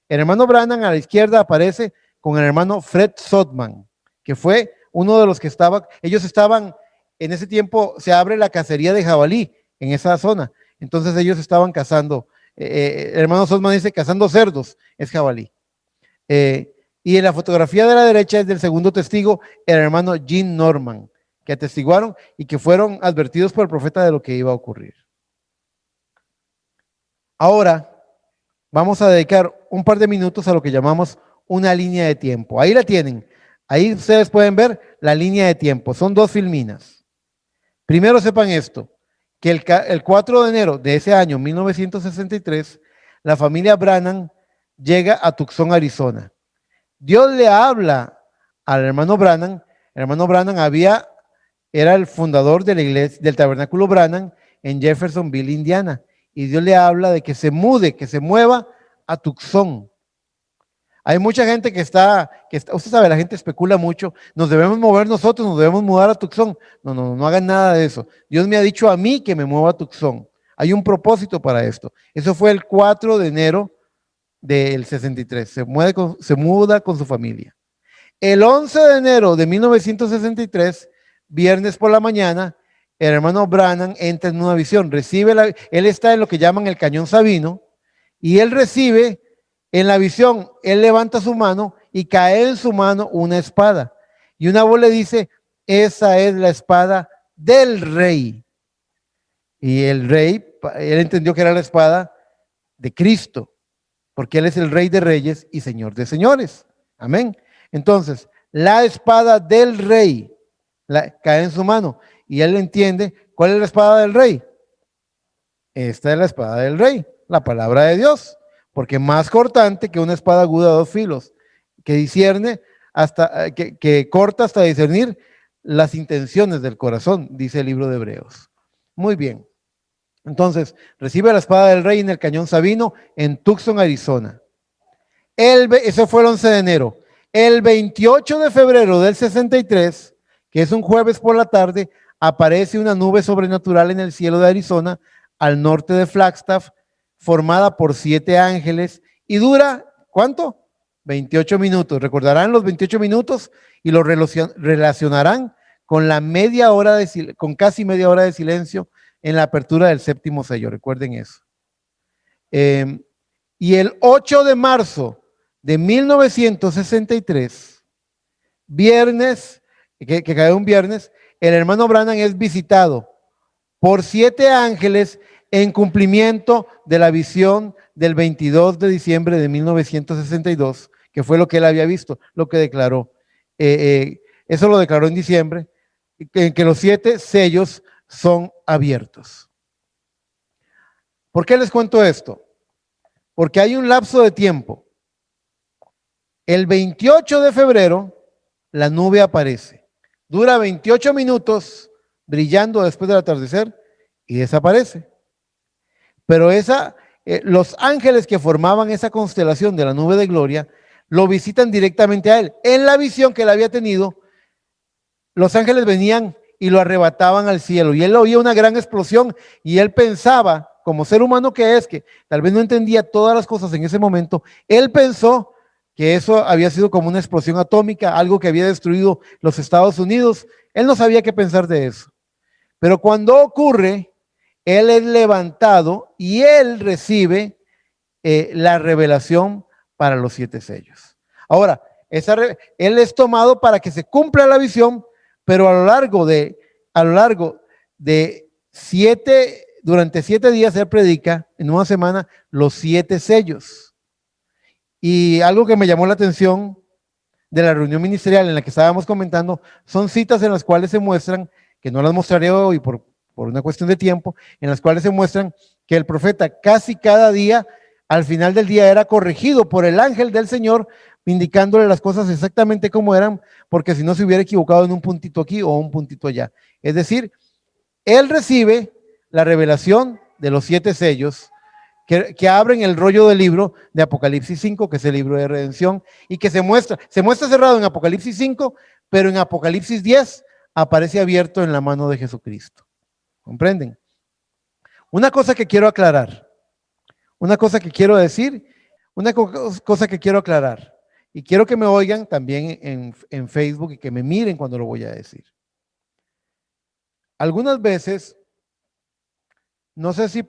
El hermano Branham a la izquierda aparece con el hermano Fred Sodman, que fue uno de los que estaba, ellos estaban, en ese tiempo se abre la cacería de jabalí en esa zona, entonces ellos estaban cazando, el hermano Sodman dice cazando cerdos, es jabalí. Y en la fotografía de la derecha es del segundo testigo, el hermano Gene Norman, que atestiguaron y que fueron advertidos por el profeta de lo que iba a ocurrir. Ahora vamos a dedicar un par de minutos a lo que llamamos una línea de tiempo. Ahí la tienen. Ahí ustedes pueden ver la línea de tiempo. Son 2 filminas. Primero sepan esto, que el 4 de enero de ese año, 1963, la familia Branham llega a Tucson, Arizona. Dios le habla al hermano Branham. El hermano Branham era el fundador de la iglesia, del tabernáculo Branham en Jeffersonville, Indiana. Y Dios le habla de que se mueva a Tucson. Hay mucha gente que está, usted sabe, la gente especula mucho, nos debemos mover nosotros, nos debemos mudar a Tucson. No hagan nada de eso. Dios me ha dicho a mí que me mueva a Tucson. Hay un propósito para esto. Eso fue el 4 de enero del 63. Se muda con su familia. El 11 de enero de 1963, viernes por la mañana, el hermano Branham entra en una visión. Él está en lo que llaman el Cañón Sabino, y él recibe en la visión, él levanta su mano y cae en su mano una espada. Y una voz le dice, esa es la espada del rey. Y el rey, él entendió que era la espada de Cristo, porque Él es el Rey de Reyes y Señor de Señores. Amén. Entonces, la espada del Rey cae en su mano y él entiende cuál es la espada del Rey. Esta es la espada del Rey, la palabra de Dios, porque más cortante que una espada aguda de dos filos, que discierne hasta, que corta hasta discernir las intenciones del corazón, dice el libro de Hebreos. Muy bien. Entonces, recibe la espada del Rey en el Cañón Sabino, en Tucson, Arizona. Eso fue el 11 de enero. El 28 de febrero del 63, que es un jueves por la tarde, aparece una nube sobrenatural en el cielo de Arizona, al norte de Flagstaff, formada por 7 ángeles y dura, ¿cuánto? 28 minutos. Recordarán los 28 minutos y lo relacionarán con con casi media hora de silencio en la apertura del 7º sello. Recuerden eso. Y el 8 de marzo de 1963, viernes, que cae un viernes, el hermano Branham es visitado por 7 ángeles en cumplimiento de la visión del 22 de diciembre de 1962, que fue lo que él había visto, lo que declaró. Eso lo declaró en diciembre, que los 7 sellos son abiertos. ¿Por qué les cuento esto? Porque hay un lapso de tiempo. El 28 de febrero, la nube aparece. Dura 28 minutos brillando después del atardecer y desaparece. Pero los ángeles que formaban esa constelación de la nube de gloria lo visitan directamente a él. En la visión que él había tenido, los ángeles venían y lo arrebataban al cielo. Y él oía una gran explosión y él pensaba, como ser humano que es, que tal vez no entendía todas las cosas en ese momento, él pensó que eso había sido como una explosión atómica, algo que había destruido los Estados Unidos. Él no sabía qué pensar de eso. Pero cuando ocurre, él es levantado y él recibe la revelación para los 7 sellos. Ahora, él es tomado para que se cumpla la visión, pero a lo largo de durante 7 días él predica en una semana los 7 sellos. Y algo que me llamó la atención de la reunión ministerial en la que estábamos comentando, son citas en las cuales se muestran, que no las mostraré hoy por una cuestión de tiempo, en las cuales se muestran que el profeta casi cada día, al final del día, era corregido por el ángel del Señor, indicándole las cosas exactamente como eran, porque si no se hubiera equivocado en un puntito aquí o un puntito allá. Es decir, él recibe la revelación de los 7 sellos que abren el rollo del libro de Apocalipsis 5, que es el libro de redención, y que se muestra cerrado en Apocalipsis 5, pero en Apocalipsis 10 aparece abierto en la mano de Jesucristo. ¿Comprenden? Una cosa que quiero aclarar, una cosa que quiero decir, una cosa que quiero aclarar, y quiero que me oigan también en Facebook y que me miren cuando lo voy a decir. Algunas veces, no sé si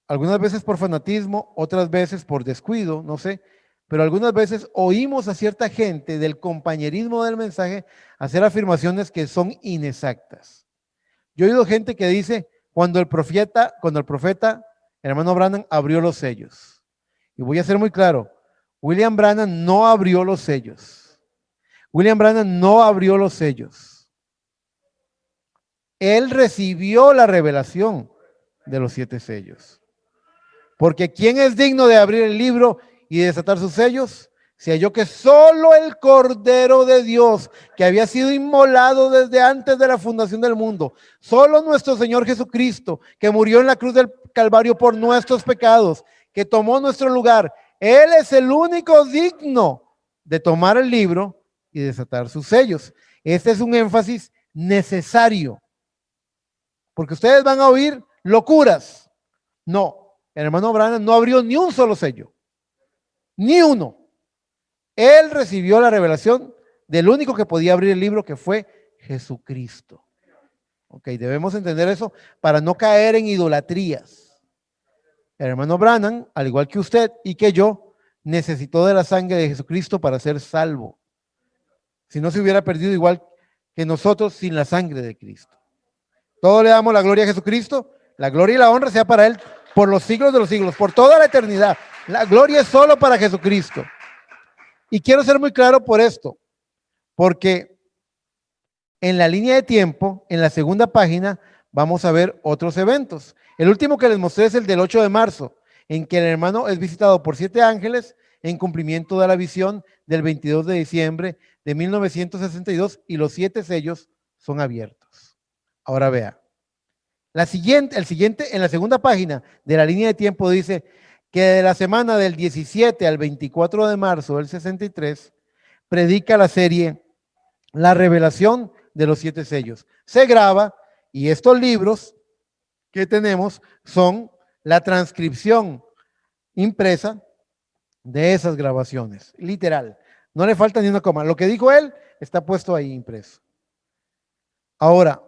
algunas veces por fanatismo, otras veces por descuido, no sé, pero algunas veces oímos a cierta gente del compañerismo del mensaje hacer afirmaciones que son inexactas. Yo he oído gente que dice, cuando el profeta, el hermano Branham abrió los sellos. Y voy a ser muy claro, William Branham no abrió los sellos. William Branham no abrió los sellos. Él recibió la revelación de los 7 sellos. Porque ¿quién es digno de abrir el libro y desatar sus sellos? Se halló que solo el Cordero de Dios, que había sido inmolado desde antes de la fundación del mundo, solo nuestro Señor Jesucristo, que murió en la cruz del Calvario por nuestros pecados, que tomó nuestro lugar, Él es el único digno de tomar el libro y desatar sus sellos. Este es un énfasis necesario, porque ustedes van a oír locuras. No. El hermano Branham no abrió ni un solo sello, ni uno. Él recibió la revelación del único que podía abrir el libro, que fue Jesucristo. Ok, debemos entender eso para no caer en idolatrías. El hermano Branham, al igual que usted y que yo, necesitó de la sangre de Jesucristo para ser salvo. Si no, se hubiera perdido igual que nosotros sin la sangre de Cristo. ¿Todos le damos la gloria a Jesucristo? la gloria y la honra sea para Él por los siglos de los siglos, por toda la eternidad. La gloria es solo para Jesucristo. Y quiero ser muy claro por esto, porque en la línea de tiempo, en la segunda página, vamos a ver otros eventos. El último que les mostré es el del 8 de marzo, en que el hermano es visitado por 7 ángeles en cumplimiento de la visión del 22 de diciembre de 1962 y los 7 sellos son abiertos. Ahora vea, en la segunda página de la línea de tiempo dice que de la semana del 17 al 24 de marzo del 63 predica la serie La revelación de los 7 sellos. Se graba y estos libros que tenemos son la transcripción impresa de esas grabaciones, literal. No le falta ni una coma. Lo que dijo él está puesto ahí impreso. Ahora,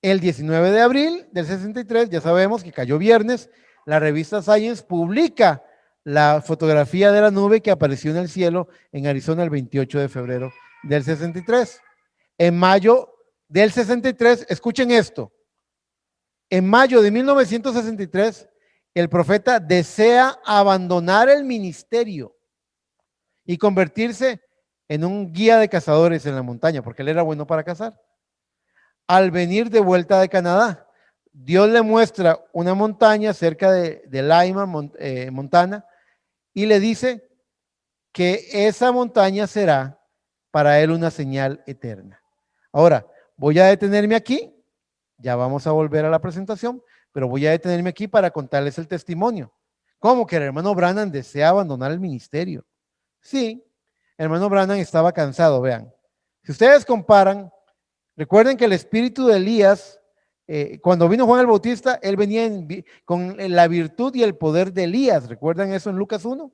el 19 de abril del 63, ya sabemos que cayó viernes, la revista Science publica la fotografía de la nube que apareció en el cielo en Arizona el 28 de febrero del 63. En mayo del 63, escuchen esto, en mayo de 1963, el profeta desea abandonar el ministerio y convertirse en un guía de cazadores en la montaña, porque él era bueno para cazar. Al venir de vuelta de Canadá, Dios le muestra una montaña cerca de Lima, Montana, y le dice que esa montaña será para él una señal eterna. Ahora, voy a detenerme aquí, ya vamos a volver a la presentación, pero voy a detenerme aquí para contarles el testimonio. ¿Cómo que el hermano Branham desea abandonar el ministerio? Sí, el hermano Branham estaba cansado, vean. Si ustedes comparan, recuerden que el espíritu de Elías, cuando vino Juan el Bautista, él venía con la virtud y el poder de Elías. ¿Recuerdan eso en Lucas 1?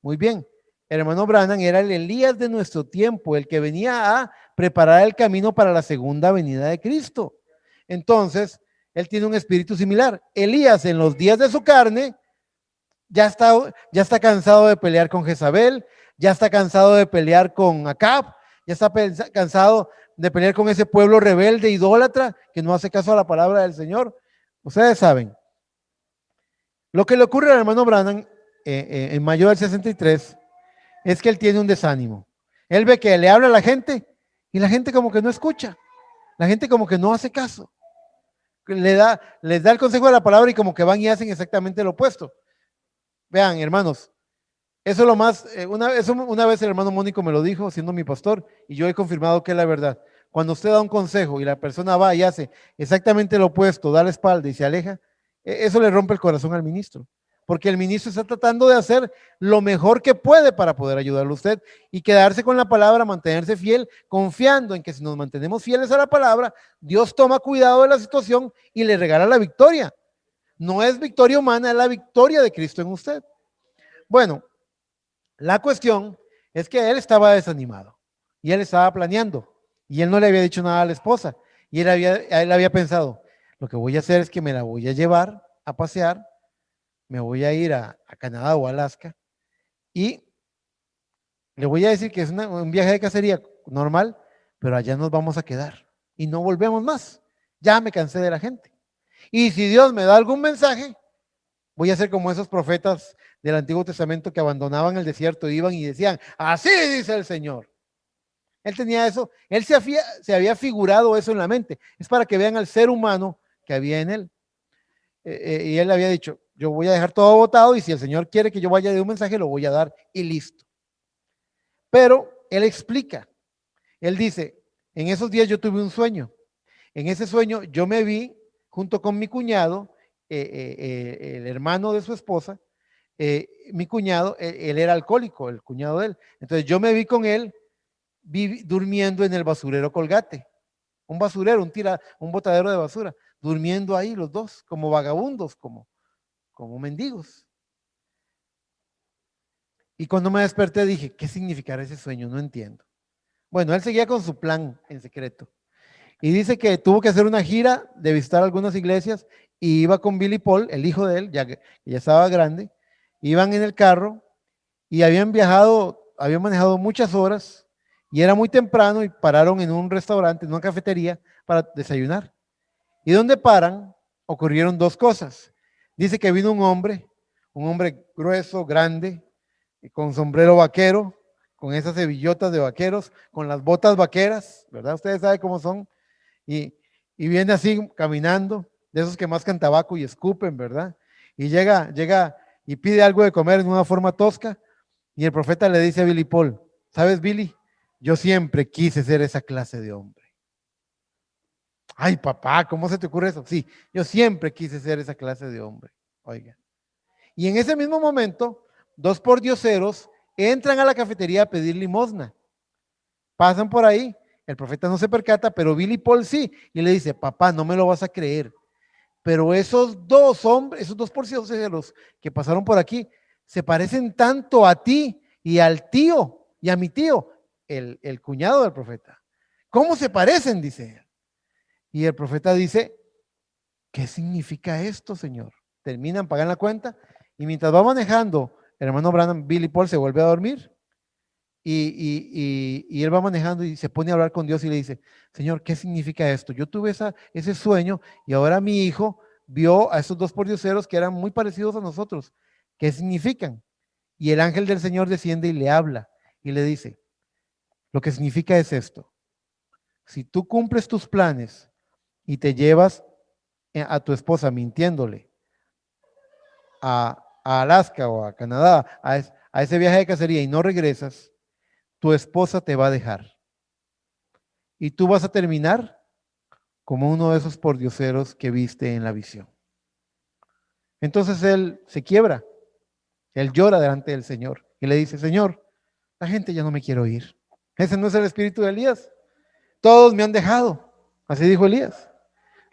Muy bien. El hermano Branham era el Elías de nuestro tiempo, el que venía a preparar el camino para la segunda venida de Cristo. Entonces, él tiene un espíritu similar. Elías, en los días de su carne, ya está cansado de pelear con Jezabel, ya está cansado de pelear con Acab, ya está cansado de pelear con ese pueblo rebelde, idólatra, que no hace caso a la palabra del Señor. Ustedes saben. Lo que le ocurre al hermano Branham en mayo del 63 es que él tiene un desánimo. Él ve que le habla a la gente y la gente como que no escucha. La gente como que no hace caso. Les da el consejo de la palabra y como que van y hacen exactamente lo opuesto. Vean, hermanos, eso es lo más, una vez el hermano Mónico me lo dijo, siendo mi pastor, y yo he confirmado que es la verdad. Cuando usted da un consejo y la persona va y hace exactamente lo opuesto, da la espalda y se aleja, eso le rompe el corazón al ministro. Porque el ministro está tratando de hacer lo mejor que puede para poder ayudarle a usted y quedarse con la palabra, mantenerse fiel, confiando en que si nos mantenemos fieles a la palabra, Dios toma cuidado de la situación y le regala la victoria. No es victoria humana, es la victoria de Cristo en usted. Bueno, la cuestión es que él estaba desanimado y él estaba planeando y él no le había dicho nada a la esposa y él había pensado, lo que voy a hacer es que me la voy a llevar a pasear, me voy a ir a Canadá o Alaska y le voy a decir que es un viaje de cacería normal, pero allá nos vamos a quedar y no volvemos más. Ya me cansé de la gente. Y si Dios me da algún mensaje, voy a ser como esos profetas del Antiguo Testamento que abandonaban el desierto, iban y decían, así dice el Señor. Él tenía eso, él se había figurado eso en la mente. Es para que vean al ser humano que había en él. Y él había dicho, yo voy a dejar todo botado y si el Señor quiere que yo vaya de un mensaje, lo voy a dar y listo. Pero él explica, él dice, en esos días yo tuve un sueño. En ese sueño yo me vi junto con mi cuñado, el hermano de su esposa, mi cuñado, él era alcohólico, el cuñado de él. Entonces yo me vi con él durmiendo en el basurero Colgate, un basurero, un botadero de basura, durmiendo ahí los dos, como vagabundos, como mendigos. Y cuando me desperté dije, ¿qué significará ese sueño? No entiendo. Bueno, él seguía con su plan en secreto. Y dice que tuvo que hacer una gira de visitar algunas iglesias y iba con Billy Paul, el hijo de él, ya que ya estaba grande. Iban en el carro y habían manejado muchas horas y era muy temprano y pararon en un restaurante, en una cafetería para desayunar. ¿Y dónde paran? ocurrieron dos cosas. Dice que vino un hombre grueso, grande, con sombrero vaquero, con esas hebillotas de vaqueros, con las botas vaqueras, ¿verdad? Ustedes saben cómo son. Y, y viene así caminando, de esos que mascan tabaco y escupen, ¿verdad? Y llega y pide algo de comer en una forma tosca. Y el profeta le dice a Billy Paul, ¿sabes, Billy? Yo siempre quise ser esa clase de hombre. Ay, papá, ¿cómo se te ocurre eso? Sí, yo siempre quise ser esa clase de hombre. Oiga. Y en ese mismo momento, dos pordioseros entran a la cafetería a pedir limosna. Pasan por ahí, el profeta no se percata, pero Billy Paul sí. Y le dice, papá, no me lo vas a creer. Pero esos dos hombres, esos dos pordioseros que pasaron por aquí, se parecen tanto a ti y al tío y a mi tío, el cuñado del profeta. ¿Cómo se parecen? Dice él. Y el profeta dice, ¿qué significa esto, Señor? Terminan, pagan la cuenta y mientras va manejando, el hermano Branham, Billy Paul se vuelve a dormir y él va manejando y se pone a hablar con Dios y le dice, Señor, ¿qué significa esto? Yo tuve ese sueño y ahora mi hijo vio a esos dos pordioseros que eran muy parecidos a nosotros. ¿Qué significan? Y el ángel del Señor desciende y le habla y le dice, lo que significa es esto. Si tú cumples tus planes y te llevas a tu esposa mintiéndole a Alaska o a Canadá, a ese viaje de cacería y no regresas, tu esposa te va a dejar. Y tú vas a terminar como uno de esos pordioseros que viste en la visión. Entonces él se quiebra, él llora delante del Señor y le dice, Señor, la gente ya no me quiere oír. Ese no es el espíritu de Elías. Todos me han dejado. Así dijo Elías.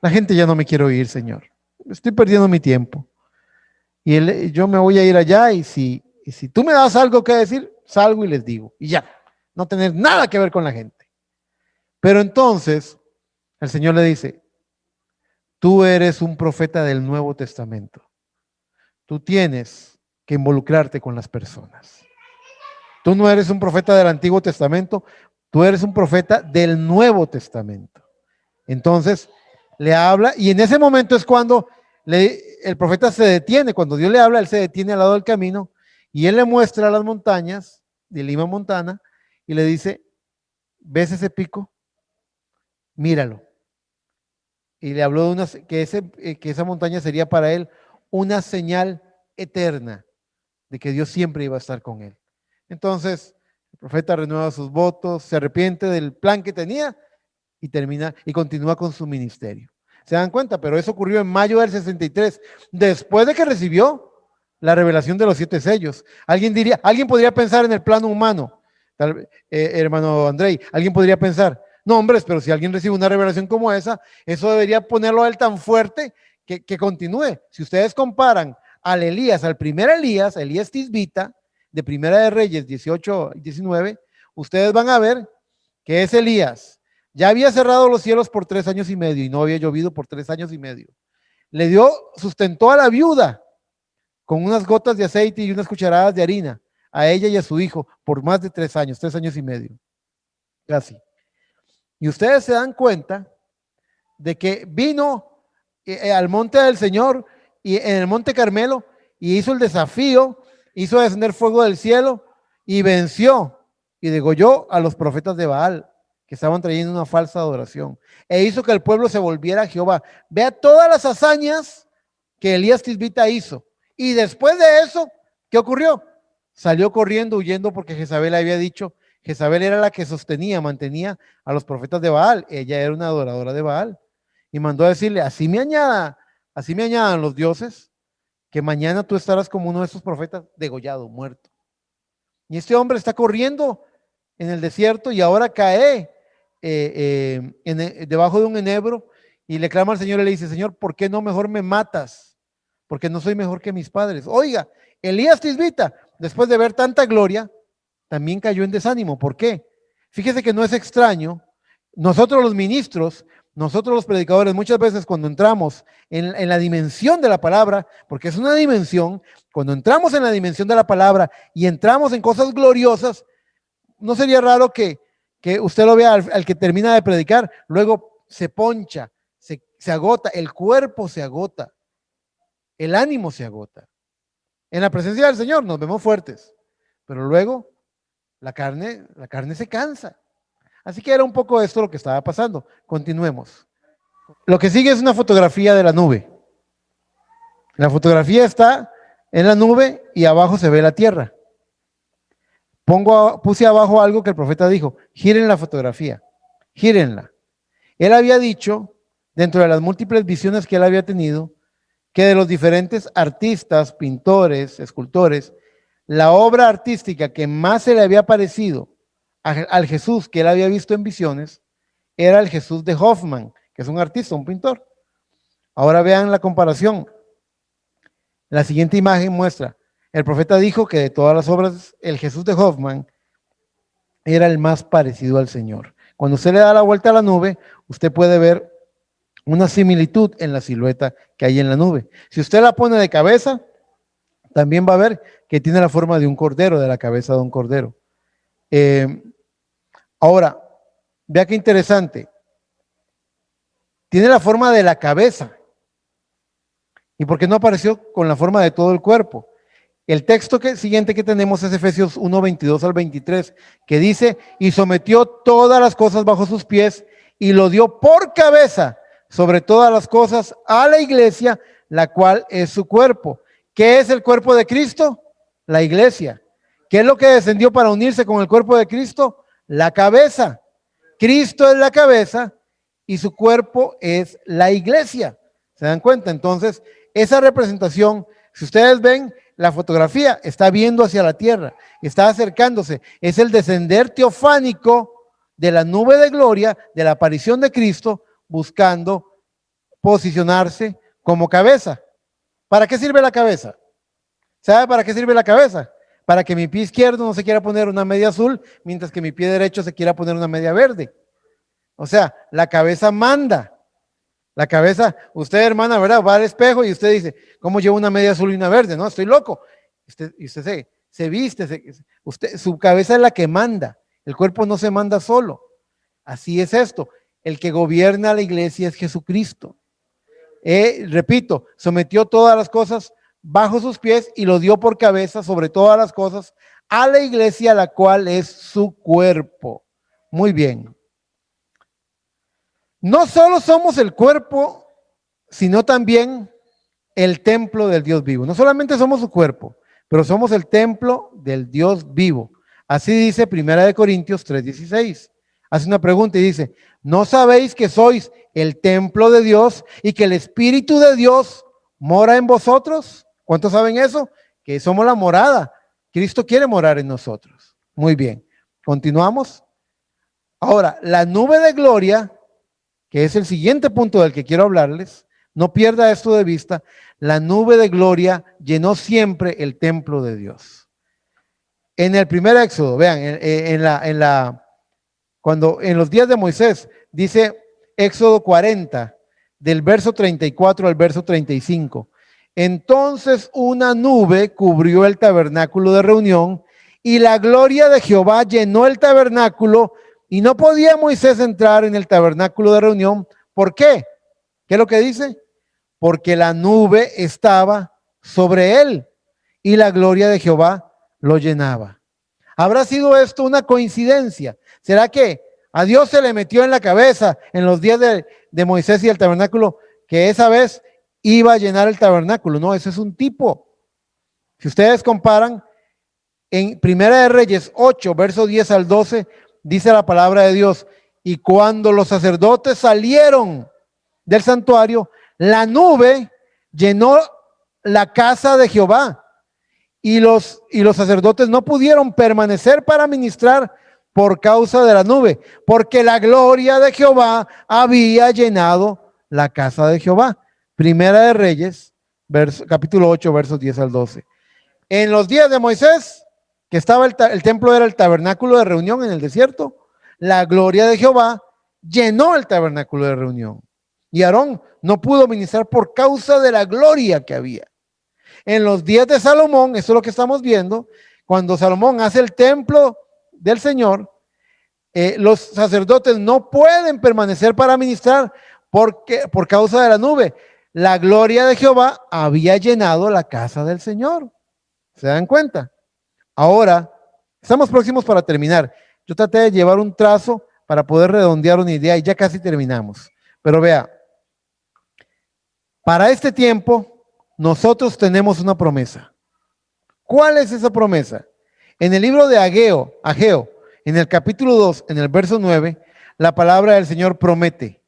La gente ya no me quiere oír, Señor. Estoy perdiendo mi tiempo. Y yo me voy a ir allá y si tú me das algo que decir, salgo y les digo. Y ya, no tener nada que ver con la gente. Pero entonces el Señor le dice, tú eres un profeta del Nuevo Testamento. Tú tienes que involucrarte con las personas. Tú no eres un profeta del Antiguo Testamento, tú eres un profeta del Nuevo Testamento. Entonces le habla y en ese momento es cuando el profeta se detiene, cuando Dios le habla, él se detiene al lado del camino y él le muestra las montañas de Lima, Montana y le dice, ¿ves ese pico? Míralo. Y le habló de que esa montaña sería para él una señal eterna de que Dios siempre iba a estar con él. Entonces, el profeta renueva sus votos, se arrepiente del plan que tenía y termina y continúa con su ministerio. ¿Se dan cuenta? Pero eso ocurrió en mayo del 63, después de que recibió la revelación de los 7 sellos. Alguien podría pensar en el plano humano, hermano Andrei, alguien podría pensar, no, hombres, pero si alguien recibe una revelación como esa, eso debería ponerlo a él tan fuerte que continúe. Si ustedes comparan al Elías, al primer Elías, Elías Tisbita, de Primera de Reyes 18 y 19, ustedes van a ver que es Elías. Ya había cerrado los cielos por 3 años y medio y no había llovido por 3 años y medio. Sustentó a la viuda con unas gotas de aceite y unas cucharadas de harina, a ella y a su hijo, por más de 3 años y medio, casi. Y ustedes se dan cuenta de que vino al monte del Señor y en el monte Carmelo y hizo el desafío, hizo descender fuego del cielo y venció y degolló a los profetas de Baal que estaban trayendo una falsa adoración e hizo que el pueblo se volviera a Jehová. Vea todas las hazañas que Elías Tisbita hizo y después de eso, ¿qué ocurrió? Salió corriendo, huyendo porque Jezabel había dicho, Jezabel era la que mantenía a los profetas de Baal, ella era una adoradora de Baal y mandó a decirle, así me añadan los dioses, que mañana tú estarás como uno de esos profetas degollado, muerto. Y este hombre está corriendo en el desierto y ahora cae debajo de un enebro y le clama al Señor y le dice, Señor, ¿por qué no mejor me matas? Porque no soy mejor que mis padres. Oiga, Elías Tisbita, después de ver tanta gloria, también cayó en desánimo. ¿Por qué? Fíjese que no es extraño. Nosotros los ministros, nosotros los predicadores, muchas veces cuando entramos en la dimensión de la palabra, porque es una dimensión, cuando entramos en la dimensión de la palabra y entramos en cosas gloriosas, no sería raro que usted lo vea al que termina de predicar, luego se poncha, se agota, el cuerpo se agota, el ánimo se agota. En la presencia del Señor nos vemos fuertes, pero luego la carne se cansa. Así que era un poco esto lo que estaba pasando. Continuemos. Lo que sigue es una fotografía de la nube. La fotografía está en la nube y abajo se ve la tierra. Puse abajo algo que el profeta dijo: giren la fotografía, gírenla. Él había dicho, dentro de las múltiples visiones que él había tenido, que de los diferentes artistas, pintores, escultores, la obra artística que más se le había parecido al Jesús que él había visto en visiones era el Jesús de Hoffman, que es un artista, un pintor. Ahora vean la comparación. La siguiente imagen muestra: el profeta dijo que de todas las obras, el Jesús de Hoffman era el más parecido al Señor. Cuando usted le da la vuelta a la nube, usted puede ver una similitud en la silueta que hay en la nube. Si usted la pone de cabeza, también va a ver que tiene la forma de un cordero, de la cabeza de un cordero. Ahora, vea qué interesante. Tiene la forma de la cabeza. ¿Y por qué no apareció con la forma de todo el cuerpo? El texto siguiente que tenemos es Efesios 1, 22 al 23, que dice: y sometió todas las cosas bajo sus pies y lo dio por cabeza sobre todas las cosas a la iglesia, la cual es su cuerpo. ¿Qué es el cuerpo de Cristo? La iglesia. ¿Qué es lo que descendió para unirse con el cuerpo de Cristo? La cabeza. Cristo es la cabeza y su cuerpo es la iglesia. ¿Se dan cuenta? Entonces, esa representación, si ustedes ven la fotografía, está viendo hacia la tierra, está acercándose. Es el descender teofánico de la nube de gloria, de la aparición de Cristo, buscando posicionarse como cabeza. ¿Para qué sirve la cabeza? ¿Sabe para qué sirve la cabeza? Para que mi pie izquierdo no se quiera poner una media azul, mientras que mi pie derecho se quiera poner una media verde. O sea, la cabeza manda. La cabeza, usted, hermana, ¿verdad? Va al espejo y usted dice: ¿cómo llevo una media azul y una verde? No, estoy loco. Y usted se viste, su cabeza es la que manda. El cuerpo no se manda solo. Así es esto. El que gobierna la iglesia es Jesucristo. Repito, sometió todas las cosas bajo sus pies y lo dio por cabeza sobre todas las cosas a la iglesia, la cual es su cuerpo. Muy bien. No solo somos el cuerpo, sino también el templo del Dios vivo. No solamente somos su cuerpo, pero somos el templo del Dios vivo. Así dice 1 Corintios 3:16. Hace una pregunta y dice: ¿no sabéis que sois el templo de Dios y que el Espíritu de Dios mora en vosotros? ¿Cuántos saben eso? Que somos la morada. Cristo quiere morar en nosotros. Muy bien. Continuamos. Ahora, la nube de gloria, que es el siguiente punto del que quiero hablarles, no pierda esto de vista. La nube de gloria llenó siempre el templo de Dios. En el primer Éxodo, vean, cuando en los días de Moisés, dice Éxodo 40, del verso 34 al verso 35. Entonces una nube cubrió el tabernáculo de reunión y la gloria de Jehová llenó el tabernáculo y no podía Moisés entrar en el tabernáculo de reunión. ¿Por qué? ¿Qué es lo que dice? Porque la nube estaba sobre él y la gloria de Jehová lo llenaba. ¿Habrá sido esto una coincidencia? ¿Será que a Dios se le metió en la cabeza en los días de Moisés y el tabernáculo que esa vez iba a llenar el tabernáculo? No, ese es un tipo. Si ustedes comparan, en Primera de Reyes 8, verso 10 al 12, dice la palabra de Dios: y cuando los sacerdotes salieron del santuario, la nube llenó la casa de Jehová y los sacerdotes no pudieron permanecer para ministrar por causa de la nube, porque la gloria de Jehová había llenado la casa de Jehová. Primera de Reyes, capítulo 8, versos 10 al 12. En los días de Moisés, que estaba el templo, era el tabernáculo de reunión en el desierto, la gloria de Jehová llenó el tabernáculo de reunión. Y Aarón no pudo ministrar por causa de la gloria que había. En los días de Salomón, eso es lo que estamos viendo, cuando Salomón hace el templo del Señor, los sacerdotes no pueden permanecer para ministrar porque por causa de la nube, la gloria de Jehová había llenado la casa del Señor. ¿Se dan cuenta? Ahora, estamos próximos para terminar. Yo traté de llevar un trazo para poder redondear una idea y ya casi terminamos. Pero vea, para este tiempo, nosotros tenemos una promesa. ¿Cuál es esa promesa? En el libro de Ageo, en el capítulo 2, en el verso 9, la palabra del Señor promete: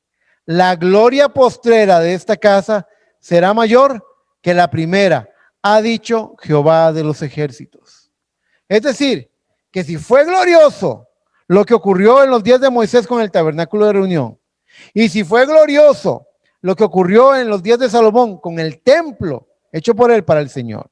la gloria postrera de esta casa será mayor que la primera, ha dicho Jehová de los ejércitos. Es decir, que si fue glorioso lo que ocurrió en los días de Moisés con el tabernáculo de reunión, y si fue glorioso lo que ocurrió en los días de Salomón con el templo hecho por él para el Señor,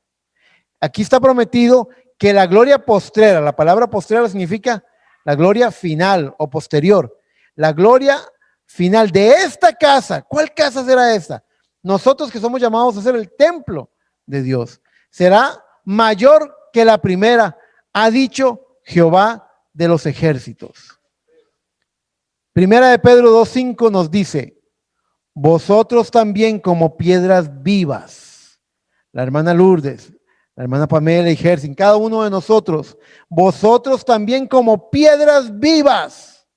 aquí está prometido que la gloria postrera, la palabra postrera significa la gloria final o posterior, la gloria final de esta casa. ¿Cuál casa será esta? Nosotros que somos llamados a ser el templo de Dios, será mayor que la primera, ha dicho Jehová de los ejércitos. Primera de Pedro 2:5 nos dice: vosotros también como piedras vivas. La hermana Lourdes, la hermana Pamela y Gersin, cada uno de nosotros, vosotros también como piedras vivas,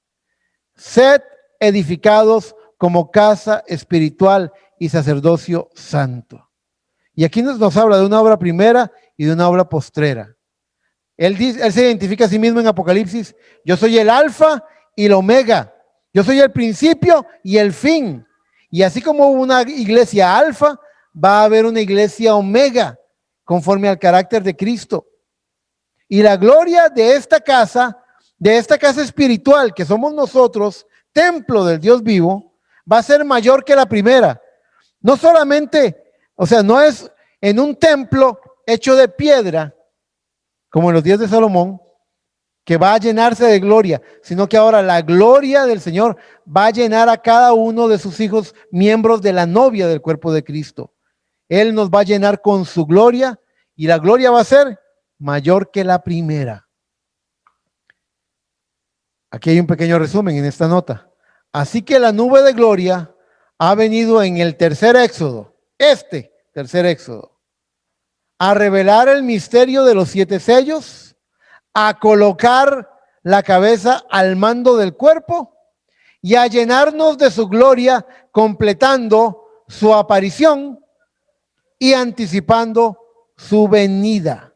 sed edificados como casa espiritual y sacerdocio santo. Y aquí nos habla de una obra primera y de una obra postrera. Él se identifica a sí mismo en Apocalipsis: yo soy el alfa y el omega, yo soy el principio y el fin. Y así como hubo una iglesia alfa, va a haber una iglesia omega, conforme al carácter de Cristo. Y la gloria de esta casa espiritual que somos nosotros, templo del Dios vivo, va a ser mayor que la primera. No solamente, o sea, no es en un templo hecho de piedra, como en los días de Salomón, que va a llenarse de gloria, sino que ahora la gloria del Señor va a llenar a cada uno de sus hijos, miembros de la novia del cuerpo de Cristo. Él nos va a llenar con su gloria y la gloria va a ser mayor que la primera. Aquí hay un pequeño resumen en esta nota. Así que la nube de gloria ha venido en el tercer éxodo, tercer éxodo, a revelar el misterio de los 7 sellos, a colocar la cabeza al mando del cuerpo y a llenarnos de su gloria, completando su aparición y anticipando su venida.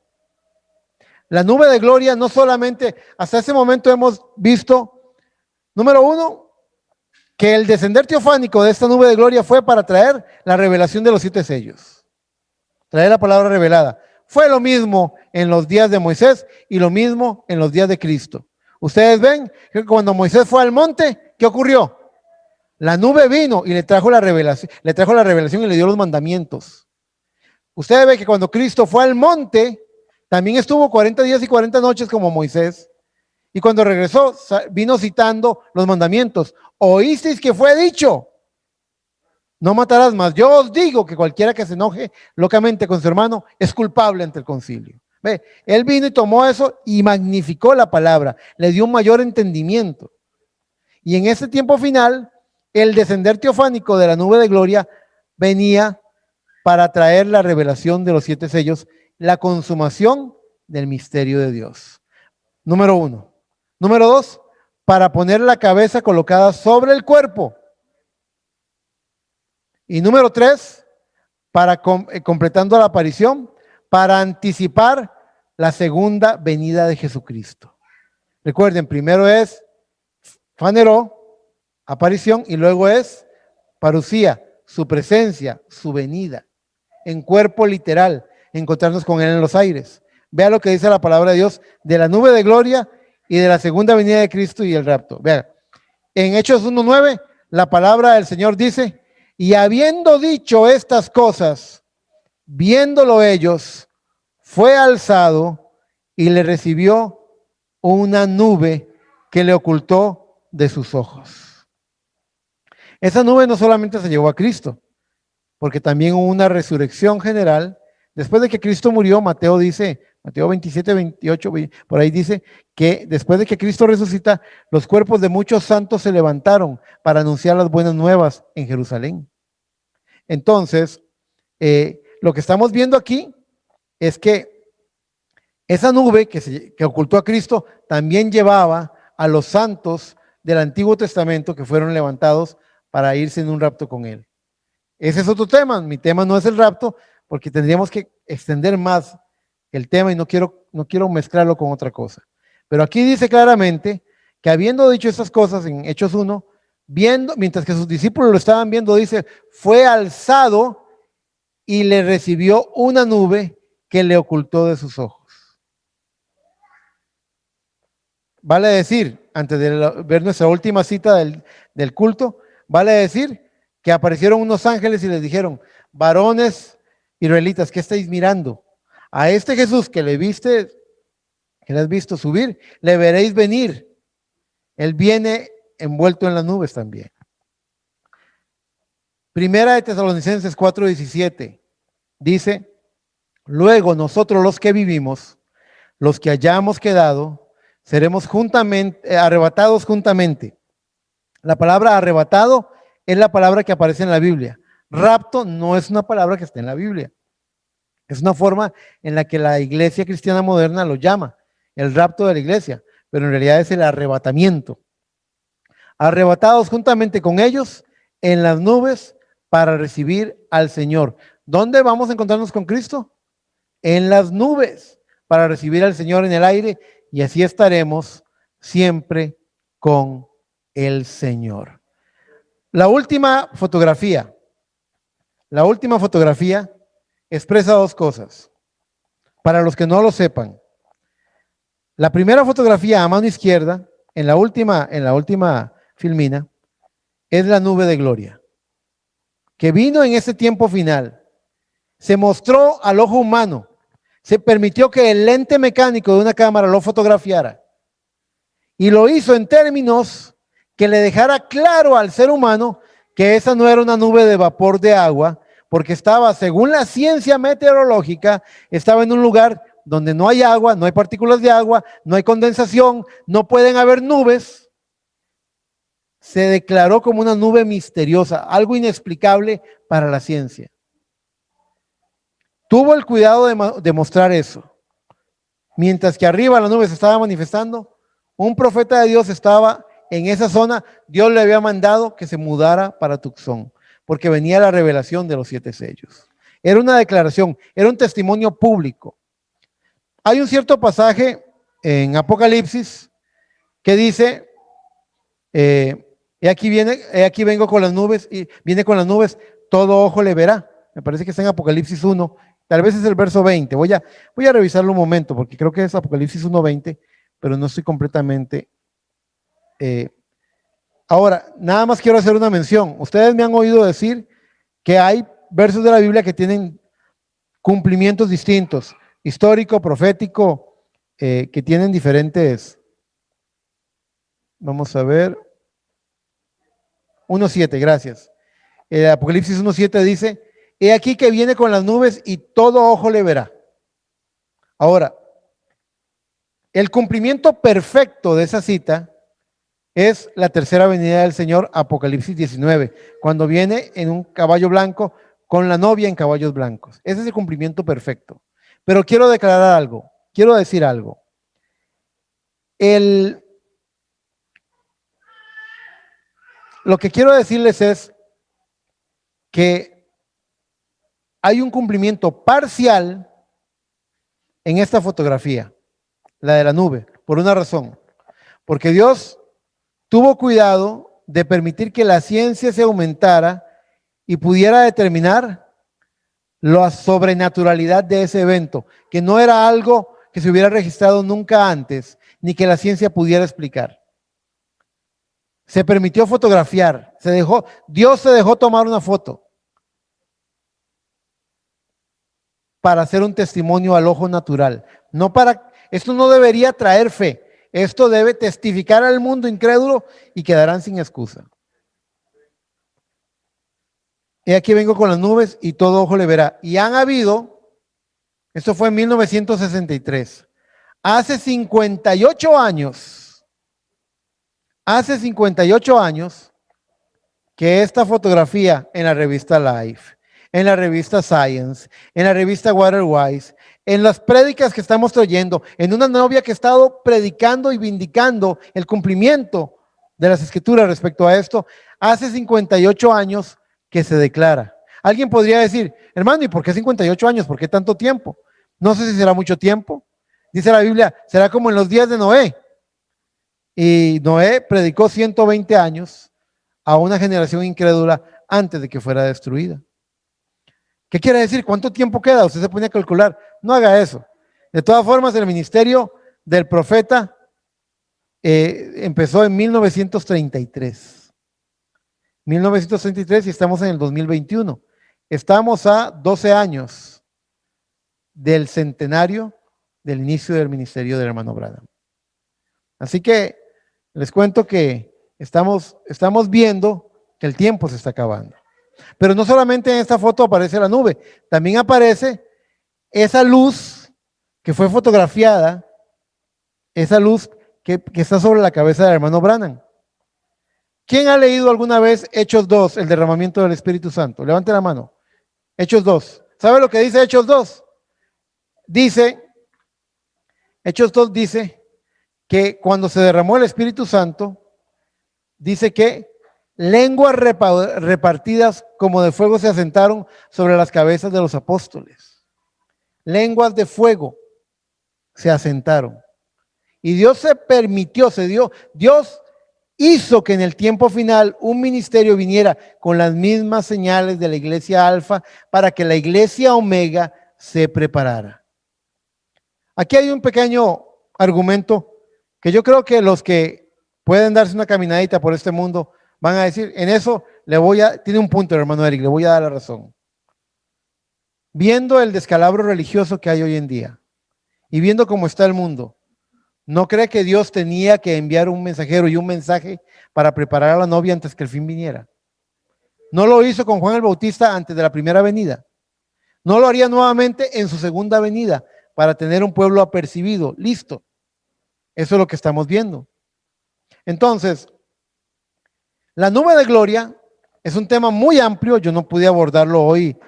La nube de gloria no solamente, hasta ese momento hemos visto, número 1, que el descender teofánico de esta nube de gloria fue para traer la revelación de los 7 sellos, traer la palabra revelada. Fue lo mismo en los días de Moisés y lo mismo en los días de Cristo. Ustedes ven que cuando Moisés fue al monte, ¿qué ocurrió? La nube vino y le trajo la revelación y le dio los mandamientos. Ustedes ven que cuando Cristo fue al monte, también estuvo 40 días y 40 noches como Moisés. Y cuando regresó, vino citando los mandamientos. Oísteis que fue dicho: no matarás más. Yo os digo que cualquiera que se enoje locamente con su hermano es culpable ante el concilio. Ve, él vino y tomó eso y magnificó la palabra, le dio un mayor entendimiento. Y en ese tiempo final, el descender teofánico de la nube de gloria venía para traer la revelación de los 7 sellos, la consumación del misterio de Dios. Número 1. Número 2, para poner la cabeza colocada sobre el cuerpo. Y número 3, para completando la aparición, para anticipar la segunda venida de Jesucristo. Recuerden, primero es faneró, aparición, y luego es parucía, su presencia, su venida, en cuerpo literal, encontrarnos con él en los aires. Vea lo que dice la palabra de Dios de la nube de gloria y de la segunda venida de Cristo y el rapto. Vea, en Hechos 1:9, la palabra del Señor dice: y habiendo dicho estas cosas, viéndolo ellos, fue alzado y le recibió una nube que le ocultó de sus ojos. Esa nube no solamente se llevó a Cristo, porque también hubo una resurrección general Después de que Cristo murió, Mateo dice, Mateo 27, 28, por ahí dice que después de que Cristo resucita, los cuerpos de muchos santos se levantaron para anunciar las buenas nuevas en Jerusalén. Entonces, lo que estamos viendo aquí es que esa nube que ocultó a Cristo también llevaba a los santos del Antiguo Testamento que fueron levantados para irse en un rapto con él. Ese es otro tema. Mi tema no es el rapto, porque tendríamos que extender más el tema y no quiero mezclarlo con otra cosa. Pero aquí dice claramente que habiendo dicho estas cosas en Hechos 1, viendo, mientras que sus discípulos lo estaban viendo, dice, fue alzado y le recibió una nube que le ocultó de sus ojos. Vale decir, antes de ver nuestra última cita del culto, vale decir que aparecieron unos ángeles y les dijeron, varones israelitas, ¿qué estáis mirando? A este Jesús que le has visto subir, le veréis venir. Él viene envuelto en las nubes también. Primera de Tesalonicenses 4:17 dice, luego nosotros los que vivimos, los que hayamos quedado, seremos juntamente, arrebatados juntamente. La palabra arrebatado es la palabra que aparece en la Biblia. Rapto no es una palabra que esté en la Biblia. Es una forma en la que la iglesia cristiana moderna lo llama, el rapto de la iglesia, pero en realidad es el arrebatamiento. Arrebatados juntamente con ellos en las nubes para recibir al Señor. ¿Dónde vamos a encontrarnos con Cristo? En las nubes para recibir al Señor en el aire, y así estaremos siempre con el Señor. La última fotografía expresa dos cosas. Para los que no lo sepan, la primera fotografía a mano izquierda, en la última filmina, es la nube de gloria, que vino en ese tiempo final. Se mostró al ojo humano, se permitió que el lente mecánico de una cámara lo fotografiara, y lo hizo en términos que le dejara claro al ser humano que esa no era una nube de vapor de agua, porque estaba, según la ciencia meteorológica, estaba en un lugar donde no hay agua, no hay partículas de agua, no hay condensación, no pueden haber nubes. Se declaró como una nube misteriosa, algo inexplicable para la ciencia. Tuvo el cuidado de mostrar eso. Mientras que arriba la nube se estaba manifestando, un profeta de Dios estaba en esa zona. Dios le había mandado que se mudara para Tucson, porque venía la revelación de los 7 sellos. Era una declaración, era un testimonio público. Hay un cierto pasaje en Apocalipsis que dice, he aquí vengo con las nubes, y viene con las nubes, todo ojo le verá. Me parece que está en Apocalipsis 1, tal vez es el verso 20. Voy a revisarlo un momento, porque creo que es Apocalipsis 1:20, pero no estoy completamente. Ahora, nada más quiero hacer una mención. Ustedes me han oído decir que hay versos de la Biblia que tienen cumplimientos distintos, histórico, profético, que tienen diferentes. Vamos a ver. 1:7, gracias. Apocalipsis 1:7 dice, he aquí que viene con las nubes y todo ojo le verá. Ahora, el cumplimiento perfecto de esa cita es la tercera venida del Señor, Apocalipsis 19, cuando viene en un caballo blanco con la novia en caballos blancos. Ese es el cumplimiento perfecto. Pero quiero declarar algo, quiero decir algo. Lo que quiero decirles es que hay un cumplimiento parcial en esta fotografía, la de la nube, por una razón. Porque Dios tuvo cuidado de permitir que la ciencia se aumentara y pudiera determinar la sobrenaturalidad de ese evento, que no era algo que se hubiera registrado nunca antes, ni que la ciencia pudiera explicar. Se permitió fotografiar, Dios se dejó tomar una foto para hacer un testimonio al ojo natural. Esto no debería traer fe, esto debe testificar al mundo incrédulo y quedarán sin excusa. Y aquí vengo con las nubes y todo ojo le verá. Y han habido Esto fue en 1963. Hace 58 años, hace 58 años que esta fotografía en la revista Life, en la revista Science, en la revista Waterwise, en las prédicas que estamos trayendo, en una novia que ha estado predicando y vindicando el cumplimiento de las escrituras respecto a esto, hace 58 años que se declara. Alguien podría decir, hermano, ¿y por qué 58 años? ¿Por qué tanto tiempo? No sé si será mucho tiempo. Dice la Biblia, será como en los días de Noé. Y Noé predicó 120 años a una generación incrédula antes de que fuera destruida. ¿Qué quiere decir? ¿Cuánto tiempo queda? Usted se pone a calcular. No haga eso. De todas formas, el ministerio del profeta empezó en 1933. 1933 y estamos en el 2021. Estamos a 12 años del centenario del inicio del ministerio del hermano Branham. Así que les cuento que estamos viendo que el tiempo se está acabando. Pero no solamente en esta foto aparece la nube, también aparece esa luz que fue fotografiada, esa luz que está sobre la cabeza del hermano Branham. ¿Quién ha leído alguna vez Hechos 2, el derramamiento del Espíritu Santo? Levante la mano. Hechos 2. ¿Sabe lo que dice Hechos 2? Hechos 2 dice que cuando se derramó el Espíritu Santo, dice que lenguas repartidas como de fuego se asentaron sobre las cabezas de los apóstoles. Lenguas de fuego se asentaron. Y Dios se permitió, Dios hizo que en el tiempo final un ministerio viniera con las mismas señales de la iglesia alfa para que la iglesia omega se preparara. Aquí hay un pequeño argumento que yo creo que los que pueden darse una caminadita por este mundo van a decir, en eso tiene un punto el hermano Eric, le voy a dar la razón. Viendo el descalabro religioso que hay hoy en día y viendo cómo está el mundo, ¿no cree que Dios tenía que enviar un mensajero y un mensaje para preparar a la novia antes que el fin viniera? ¿No lo hizo con Juan el Bautista antes de la primera venida? ¿No lo haría nuevamente en su segunda venida para tener un pueblo apercibido, listo? Eso es lo que estamos viendo. Entonces, la nube de gloria es un tema muy amplio. Yo no pude abordarlo hoy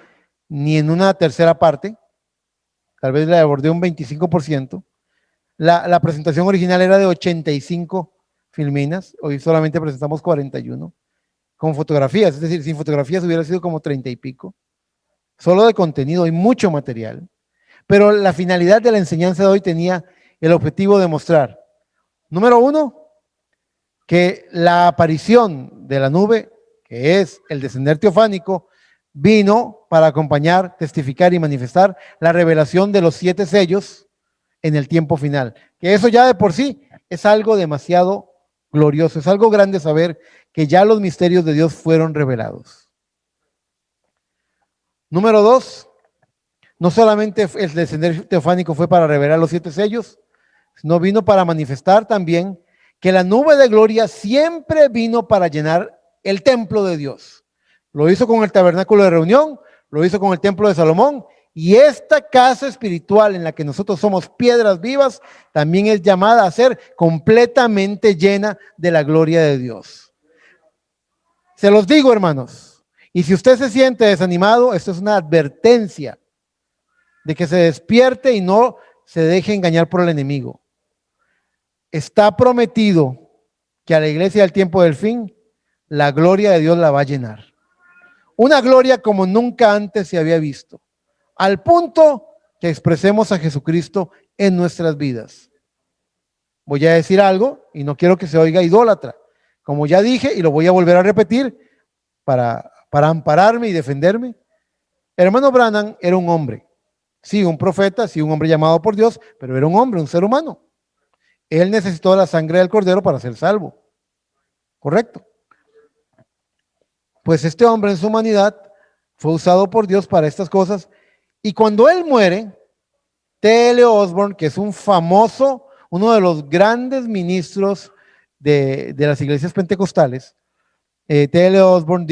ni en una tercera parte. Tal vez le abordé un 25%. La presentación original era de 85 filminas. Hoy solamente presentamos 41 con fotografías. Es decir, sin fotografías hubiera sido como 30 y pico. Solo de contenido y mucho material. Pero la finalidad de la enseñanza de hoy tenía el objetivo de mostrar, número uno, que la aparición de la nube, que es el descender teofánico, vino para acompañar, testificar y manifestar la revelación de los 7 sellos en el tiempo final. Que eso ya de por sí es algo demasiado glorioso, es algo grande saber que ya los misterios de Dios fueron revelados. Número 2, no solamente el descender teofánico fue para revelar los 7 sellos, sino vino para manifestar también que la nube de gloria siempre vino para llenar el templo de Dios. Lo hizo con el tabernáculo de reunión, lo hizo con el templo de Salomón, y esta casa espiritual en la que nosotros somos piedras vivas, también es llamada a ser completamente llena de la gloria de Dios. Se los digo, hermanos, y si usted se siente desanimado, esto es una advertencia de que se despierte y no se deje engañar por el enemigo. Está prometido que a la iglesia del tiempo del fin, la gloria de Dios la va a llenar. Una gloria como nunca antes se había visto, al punto que expresemos a Jesucristo en nuestras vidas. Voy a decir algo y no quiero que se oiga idólatra. Como ya dije y lo voy a volver a repetir para ampararme y defenderme. El hermano Branham era un hombre. Sí, un profeta, sí, un hombre llamado por Dios, pero era un hombre, un ser humano. Él necesitó la sangre del cordero para ser salvo. ¿Correcto? Pues este hombre en su humanidad fue usado por Dios para estas cosas. Y cuando él muere, T.L. Osborne, que es un famoso, uno de los grandes ministros de las iglesias pentecostales, T.L. Osborne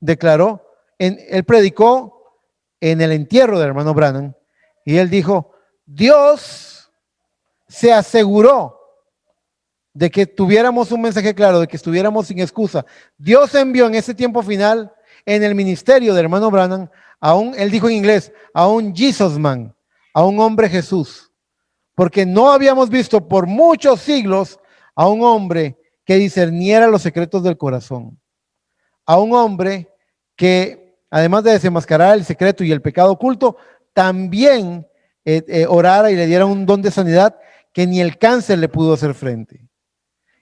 declaró, él predicó en el entierro del hermano Branham, Y él dijo, Dios se aseguró de que tuviéramos un mensaje claro, de que estuviéramos sin excusa. Dios envió en ese tiempo final, en el ministerio del hermano Branham, él dijo en inglés, a un Jesus man, a un hombre Jesús. Porque no habíamos visto por muchos siglos a un hombre que discerniera los secretos del corazón. A un hombre que, además de desenmascarar el secreto y el pecado oculto, también orara y le diera un don de sanidad que ni el cáncer le pudo hacer frente.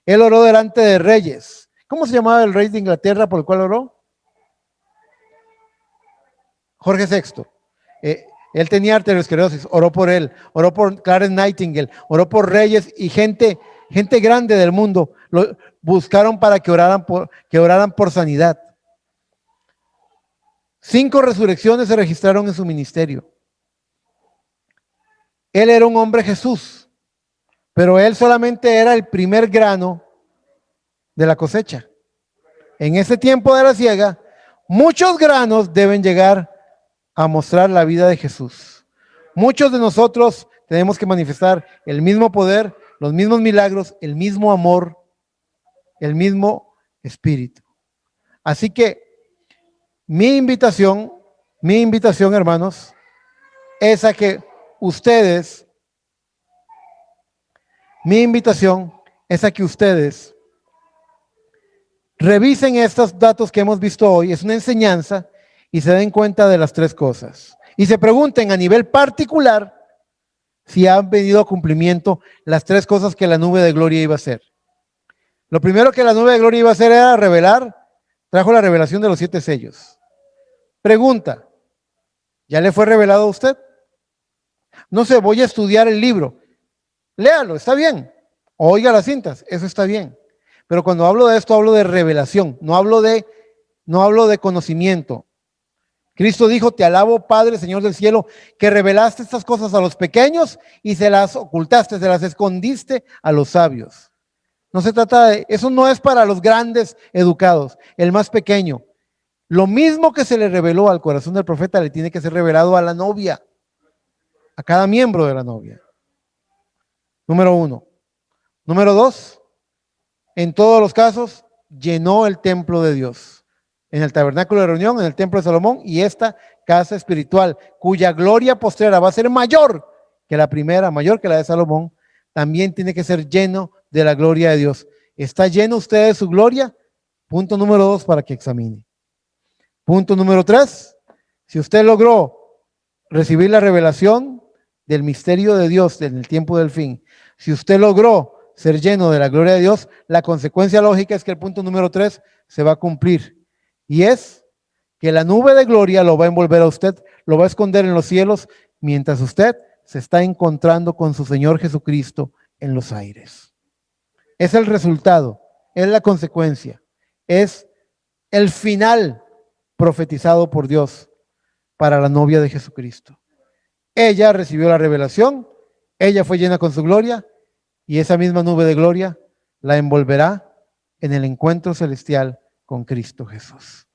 Él oró delante de reyes. ¿Cómo se llamaba el rey de Inglaterra por el cual oró? Jorge VI. Él tenía arteriosclerosis, oró por él, oró por Clarence Nightingale, oró por reyes y gente grande del mundo. Lo buscaron para que oraran por sanidad. 5 resurrecciones se registraron en su ministerio. Él era un hombre Jesús, pero él solamente era el primer grano de la cosecha. En ese tiempo de la siega, muchos granos deben llegar a mostrar la vida de Jesús. Muchos de nosotros tenemos que manifestar el mismo poder, los mismos milagros, el mismo amor, el mismo espíritu. Así que mi invitación, hermanos, es a que ustedes revisen estos datos que hemos visto hoy. Es una enseñanza y se den cuenta de las 3 cosas. Y se pregunten a nivel particular si han venido a cumplimiento las 3 cosas que la nube de gloria iba a hacer. Lo primero que la nube de gloria iba a hacer era trajo la revelación de los 7 sellos. Pregunta, ¿ya le fue revelado a usted? No sé, voy a estudiar el libro. Léalo, está bien. Oiga las cintas, eso está bien. Pero cuando hablo de esto, hablo de revelación, no hablo de conocimiento. Cristo dijo, te alabo, Padre, Señor del cielo, que revelaste estas cosas a los pequeños y se las ocultaste, se las escondiste a los sabios. No se trata de, eso no es para los grandes educados, el más pequeño. Lo mismo que se le reveló al corazón del profeta le tiene que ser revelado a la novia, a cada miembro de la novia. Número 1. Número 2, en todos los casos, llenó el templo de Dios. En el tabernáculo de reunión, en el templo de Salomón y esta casa espiritual, cuya gloria postrera va a ser mayor que la primera, mayor que la de Salomón, también tiene que ser lleno de la gloria de Dios. ¿Está lleno usted de su gloria? Punto número 2 para que examine. Punto número 3, si usted logró recibir la revelación del misterio de Dios en el tiempo del fin, si usted logró ser lleno de la gloria de Dios, la consecuencia lógica es que el punto número 3 se va a cumplir. Y es que la nube de gloria lo va a envolver a usted, lo va a esconder en los cielos, mientras usted se está encontrando con su Señor Jesucristo en los aires. Es el resultado, es la consecuencia, es el final profetizado por Dios para la novia de Jesucristo. Ella recibió la revelación, ella fue llena con su gloria y esa misma nube de gloria la envolverá en el encuentro celestial con Cristo Jesús.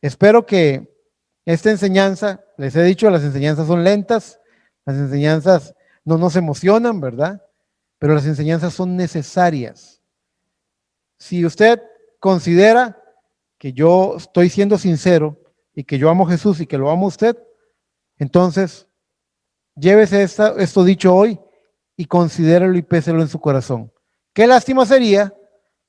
Espero que esta enseñanza, les he dicho, las enseñanzas son lentas, las enseñanzas no nos emocionan, ¿verdad? Pero las enseñanzas son necesarias. Si usted considera que yo estoy siendo sincero y que yo amo a Jesús y que lo amo a usted, entonces llévese esto dicho hoy y considérelo y péselo en su corazón. Qué lástima sería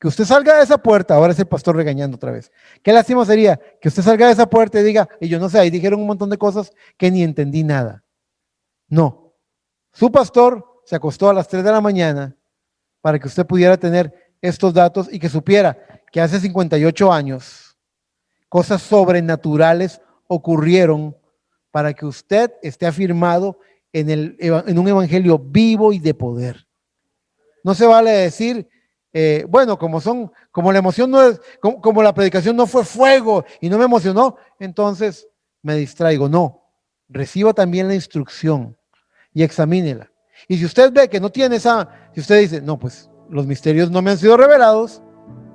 que usted salga de esa puerta, ahora es el pastor regañando otra vez. Qué lástima sería que usted salga de esa puerta y diga, y yo no sé, ahí dijeron un montón de cosas que ni entendí nada. No, su pastor se acostó a las 3 de la mañana para que usted pudiera tener estos datos y que supiera que hace 58 años cosas sobrenaturales ocurrieron para que usted esté afirmado en un evangelio vivo y de poder. No se vale decir, bueno, como la emoción no es, como la predicación no fue fuego y no me emocionó, entonces me distraigo. No, reciba también la instrucción y examínela. Y si usted ve que no tiene si usted dice, no, pues los misterios no me han sido revelados,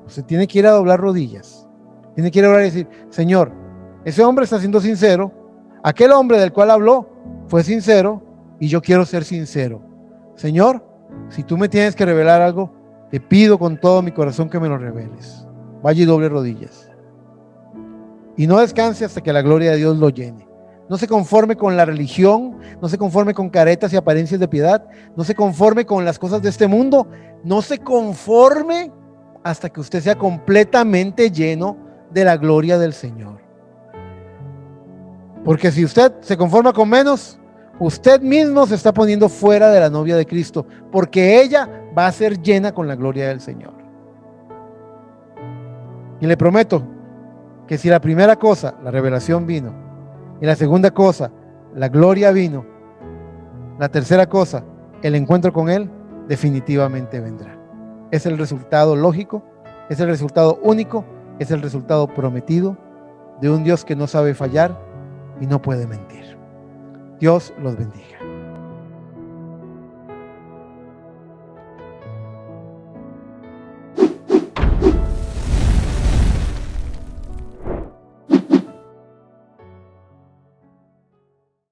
usted tiene que ir a doblar rodillas. Tiene que ir a orar y decir, Señor, ese hombre está siendo sincero, aquel hombre del cual habló fue sincero y yo quiero ser sincero. Señor, si tú me tienes que revelar algo, te pido con todo mi corazón que me lo reveles. Vaya y doble rodillas. Y no descanse hasta que la gloria de Dios lo llene. No se conforme con la religión, no se conforme con caretas y apariencias de piedad, no se conforme con las cosas de este mundo, no se conforme hasta que usted sea completamente lleno de la gloria del Señor. Porque si usted se conforma con menos, usted mismo se está poniendo fuera de la novia de Cristo, porque ella va a ser llena con la gloria del Señor. Y le prometo que si la primera cosa, la revelación vino, y la segunda cosa, la gloria vino, la tercera cosa, el encuentro con Él, definitivamente vendrá. Es el resultado lógico, es el resultado único, es el resultado prometido de un Dios que no sabe fallar y no puede mentir. Dios los bendiga.